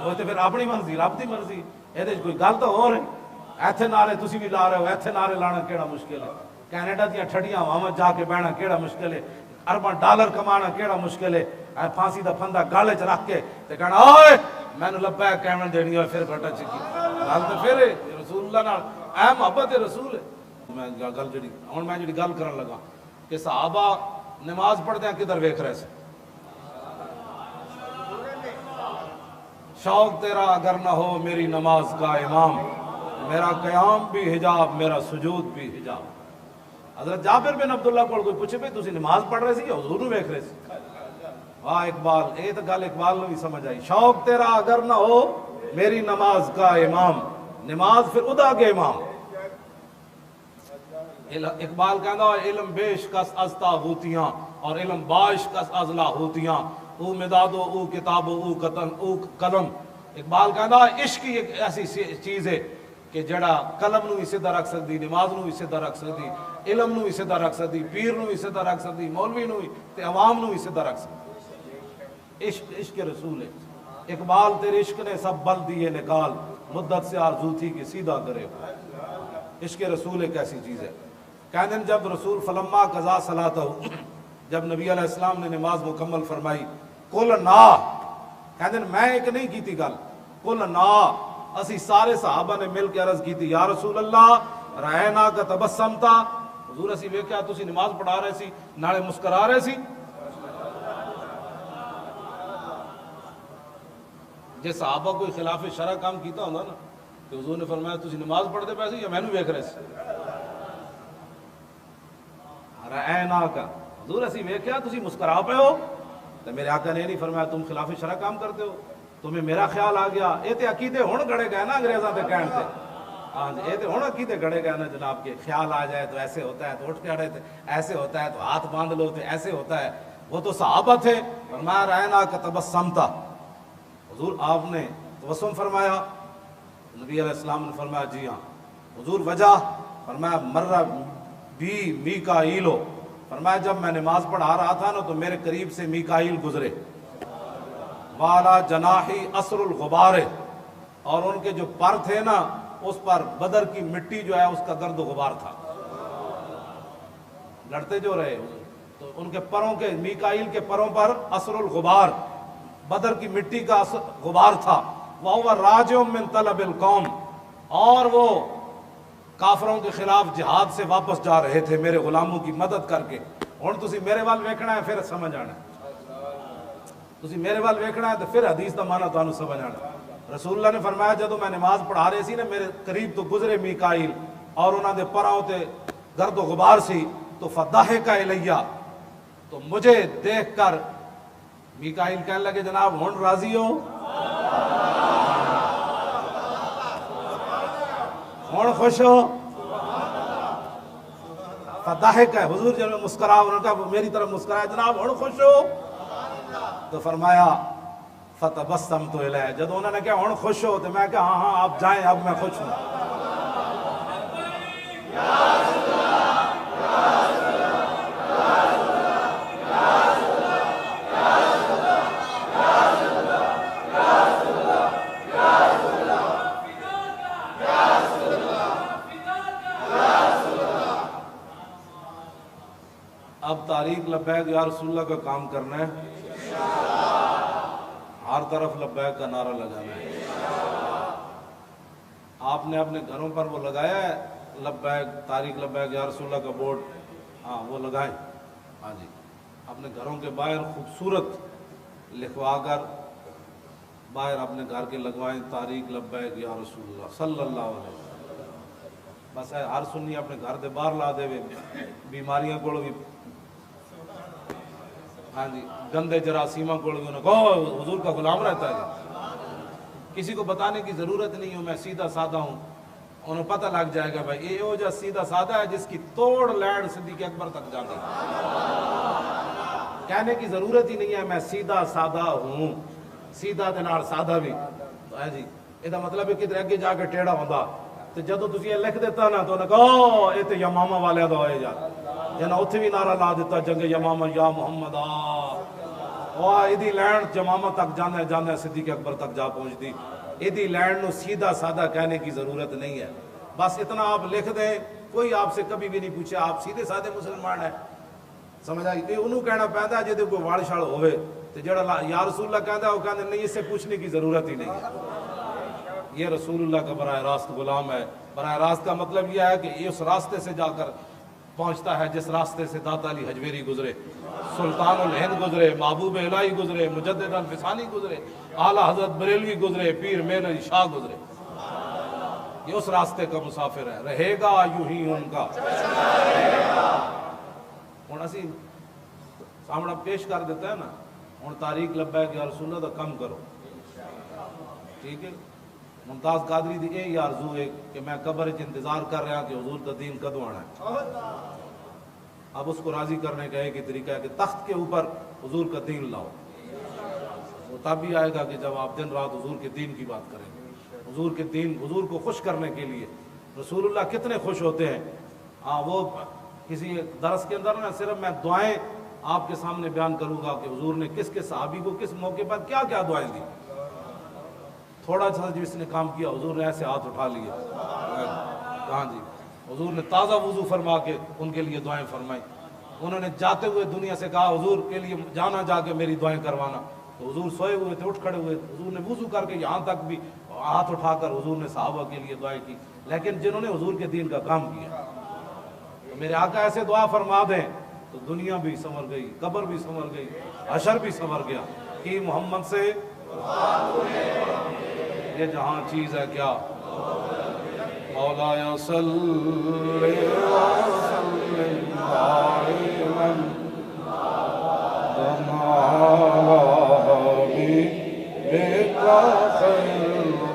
وہ تے پھر اپنی مرضی، رب دی مرضی، یہ کوئی گل تو ہو رہی۔ ایتھے نعرے تسی بھی لا رہے ہو، ایتھے نعرے لانا کیڑا مشکل ہے، کینیڈا دیا ٹھڈیاں ہواواں جا کے بہنا کیڑا مشکل ہے، ارباں ڈالر کمانا کیڑا مشکل ہے، پھانسی دا پھندا گالے چ رکھ کے تے کہنا اوئے مینوں لبیک کہن دینی ہے، پھر گھٹا چکی گل تے پھر رسول اللہ نال اے محبت رسول ہے۔ میں گل جڑی ہن میں جڑی گل کرن لگا کہ صحابہ نماز پڑھدیاں کدھر ویکھ رہے سے، شوق تیرا اگر نہ ہو میری نماز کا امام، میرا قیام بھی حجاب میرا سجود بھی حجاب۔ حضرت جابر بن عبداللہ کو کوئی پوچھے بھئی تسی نماز پڑھ رہے سی یا حضور نو ویکھ رہے سی؟ واہ اقبال، اے تو گل اقبال نو بھی سمجھ آئی، شوق تیرا اگر نہ ہو میری نماز کا امام، نماز پھر ادا کے امام۔ اقبال کہنا علم بیش کس از تاغوتیاں اور علم باش کس از لاہوتیاں، او مدادو او کتابو او قلم۔ اقبال کہنا عشق ایک ایسی چیز ہے کہ جڑا قلم نو بھی سیدھا رکھ سکتی، نماز نو بھی سیدھا رکھ سکتی، علم نو بھی سیدھا رکھ سکتی، پیر نو بھی سیدھا رکھ سکتی، مولوی نو بھی تے عوام نو بھی سیدھا رکھ سکتی۔ عشق رسول ہے۔ اقبال تیرے عشق نے سب بل دیے نکال، مدت سے آرزو تھی کہ سیدھا کرے۔ عشق رسول ایک ایسی چیز ہے۔ کہنے جب رسول فلما قضا صلاتہ، جب نبی علیہ السلام نے نماز مکمل فرمائی، قل نا، کہنے میں ایک نہیں کی تھی گل، قل نا، اسی سارے صحابہ نے مل کے عرض کی تھی یا رسول اللہ رائنا کا تبسم تھا، حضور اسی ویکھیا تسی نماز پڑھا رہے سی نالے مسکرا رہے سی۔ جے صحابہ کوئی خلاف شرع کام کیتا ہوندا نا تو حضور نے فرمایا تسی نماز پڑھتے پے سی یا مینوں ویکھ رہے سی؟ رائنا کا، حضور اسی ویکھیا تسی مسکرا پے ہو، تو میرے آقا نے نہیں فرمایا تم خلاف شرع کام کرتے ہو، تمہیں میرا خیال آ گیا۔ اے تے عقیدے ہن گڑے گئے نا انگریزاں دے کہن تے، ہاں جی، اے تے ہن عقیدے گڑے گئے نا جناب کے خیال آ جائے تو ایسے ہوتا ہے، تو اٹھ کے اڑے تھے ایسے ہوتا ہے، تو ہاتھ باندھ لو تو ایسے ہوتا ہے۔ وہ تو صحابہ تھے، فرمایا رائنا کا تبسمتا، حضور آپ نے تبسم فرمایا، نبی علیہ السلام نے فرمایا جی ہاں۔ حضور وجہ، فرمایا مرہ بی میکائیلو، فرمایا جب میں نماز پڑھا رہا تھا نا تو میرے قریب سے میکائیل گزرے، والا جناحی اثر الغبار، اور ان کے جو پر تھے نا اس پر بدر کی مٹی جو ہے اس کا گرد و غبار تھا، لڑتے جو رہے تو ان کے پروں کے، میکائیل کے پروں پر اثر الغبار، بدر کی مٹی کا غبار تھا۔ وَهُوَ رَاجِعٌ مِّن طَلَبِ الْقَوْمِ، اور وہ کافروں کے خلاف جہاد سے واپس جا رہے تھے میرے غلاموں کی مدد کر کے۔ ہن تسی میرے وال ویکھنا ہے پھر سمجھ آنا ہے، تسی میرے وال ویکھنا ہے تو پھر حدیث دا معنی تانوں سمجھ آنا ہے۔ رسول اللہ نے فرمایا جدوں میں نماز پڑھا رہے سی نا میرے قریب تو گزرے میکائیل اور انہاں دے پراں تے گرد و غبار سی، تو فضحک الیہ، تو مجھے دیکھ کر میکائیل کہنے لگے جناب ہن راضی ہو، ہن خوش ہو؟ فضحک ہے، حضور جب مسکرا، انہوں نے کہا میری طرف مسکرایا جناب ہن خوش ہو؟ تو فرمایا فتبسمت الیہ، جب انہوں نے کہا ہن خوش ہو تو میں کہا ہاں ہاں آپ جائیں اب میں خوش ہوں۔ اب تاریخ لبیک یا رسول اللہ کا کام کرنا ہے، ہر طرف لبیک کا نعرہ لگانا ہے۔ آپ نے اپنے گھروں پر وہ لگایا ہے لبیک، تاریخ لبیک یا رسول اللہ کا بورڈ، ہاں وہ لگائیں، ہاں جی، اپنے گھروں کے باہر خوبصورت لکھوا کر باہر اپنے گھر کے لگوائیں تاریخ لبیک یا رسول اللہ صلی اللہ علیہ وسلم۔ بس ہر سنی اپنے گھر دے باہر لا دے، بیماریاں کو بھی، ہاں جی، گندے جراثیمہ کو بھی انہوں کو حضور کا غلام رہتا ہے، کسی کو بتانے کی ضرورت نہیں ہوں، میں سیدھا سادہ ہوں، انہوں پتہ لگ جائے گا بھائی یہ وہ جو سیدھا سادہ ہے جس کی توڑ لینڈ صدیق اکبر تک جا گئی، کہنے کی ضرورت ہی نہیں ہے میں سیدھا سادہ ہوں، سیدھا دے نال سادہ بھی، ہے جی یہ مطلب ہے کدھر اگے جا کے ٹیڑھا ہوندا تے جدوں تسی یہ لکھ دیتا نا تو انہاں کہا یہ تے یمامہ والے دا ہوئے جا جنہاں اتھے بھی نعرہ لا دیتا جنگ یمامہ یا محمد ایدی لینڈ یمامہ تک جانا جانا صدیق اکبر تک جا پہنچ دی ایدی لینڈ نو سیدھا سادہ کہنے کی ضرورت نہیں ہے بس اتنا آپ لکھ دیں کوئی آپ سے کبھی بھی نہیں پوچھے آپ سیدھے سادے مسلمان ہیں سمجھ آئی کہ انہوں کہنا پہنتا ہے جدے کوئی واڑ شاڑ ہوئے تو جڑا یا رسول اللہ کہتا ہے وہ کہتے ہیں نہیں اس سے پوچھنے کی ضرورت ہی نہیں ہے یہ رسول اللہ کا براہ راست غلام ہے براہ راست کا مطلب یہ ہے کہ اس راستے سے جا کر پہنچتا ہے جس راستے سے داتا علی حجویری گزرے سلطان الہند گزرے محبوب الہی گزرے مجدد الفسانی گزرے اعلیٰ حضرت بریلوی گزرے پیر میر علی شاہ گزرے یہ اس راستے کا مسافر ہے رہے گا یوں ہی ان کا ہوں اسی سامنا پیش کر دیتا ہے نا ہوں تاریخ لبا ہے کہ رسول اللہ دا کم کرو ٹھیک ہے ممتاز قادری دی یہ آرزو ہے کہ میں قبر انتظار کر رہا کہ حضور کا دین کدو آنا ہے اب اس کو راضی کرنے کا ایک ہی طریقہ ہے کہ تخت کے اوپر حضور کا دین لاؤ وہ تب بھی آئے گا کہ جب آپ دن رات حضور کے دین کی بات کریں گے حضور کے دین حضور کو خوش کرنے کے لیے رسول اللہ کتنے خوش ہوتے ہیں وہ کسی درس کے اندر نا صرف میں دعائیں آپ کے سامنے بیان کروں گا کہ حضور نے کس کس صحابی کو کس موقع پر کیا کیا دعائیں دی تھوڑا سا جس نے کام کیا حضور نے ایسے ہاتھ اٹھا لیے کہاں جی حضور نے تازہ وضو فرما کے ان کے لیے دعائیں فرمائیں انہوں نے جاتے ہوئے دنیا سے کہا حضور کے لیے جانا جا کے میری دعائیں کروانا تو حضور سوئے ہوئے تھے اٹھ کھڑے ہوئے حضور نے وضو کر کے یہاں تک بھی ہاتھ اٹھا کر حضور نے صحابہ کے لیے دعائیں کی لیکن جنہوں نے حضور کے دین کا کام کیا تو میرے آقا ایسے دعا فرما دیں تو دنیا بھی سنور گئی قبر بھی سنور گئی حشر بھی سنور گیا کہ محمد سے یہ جہاں چیز ہے کیا مولا صلی وسلم دائما بك خير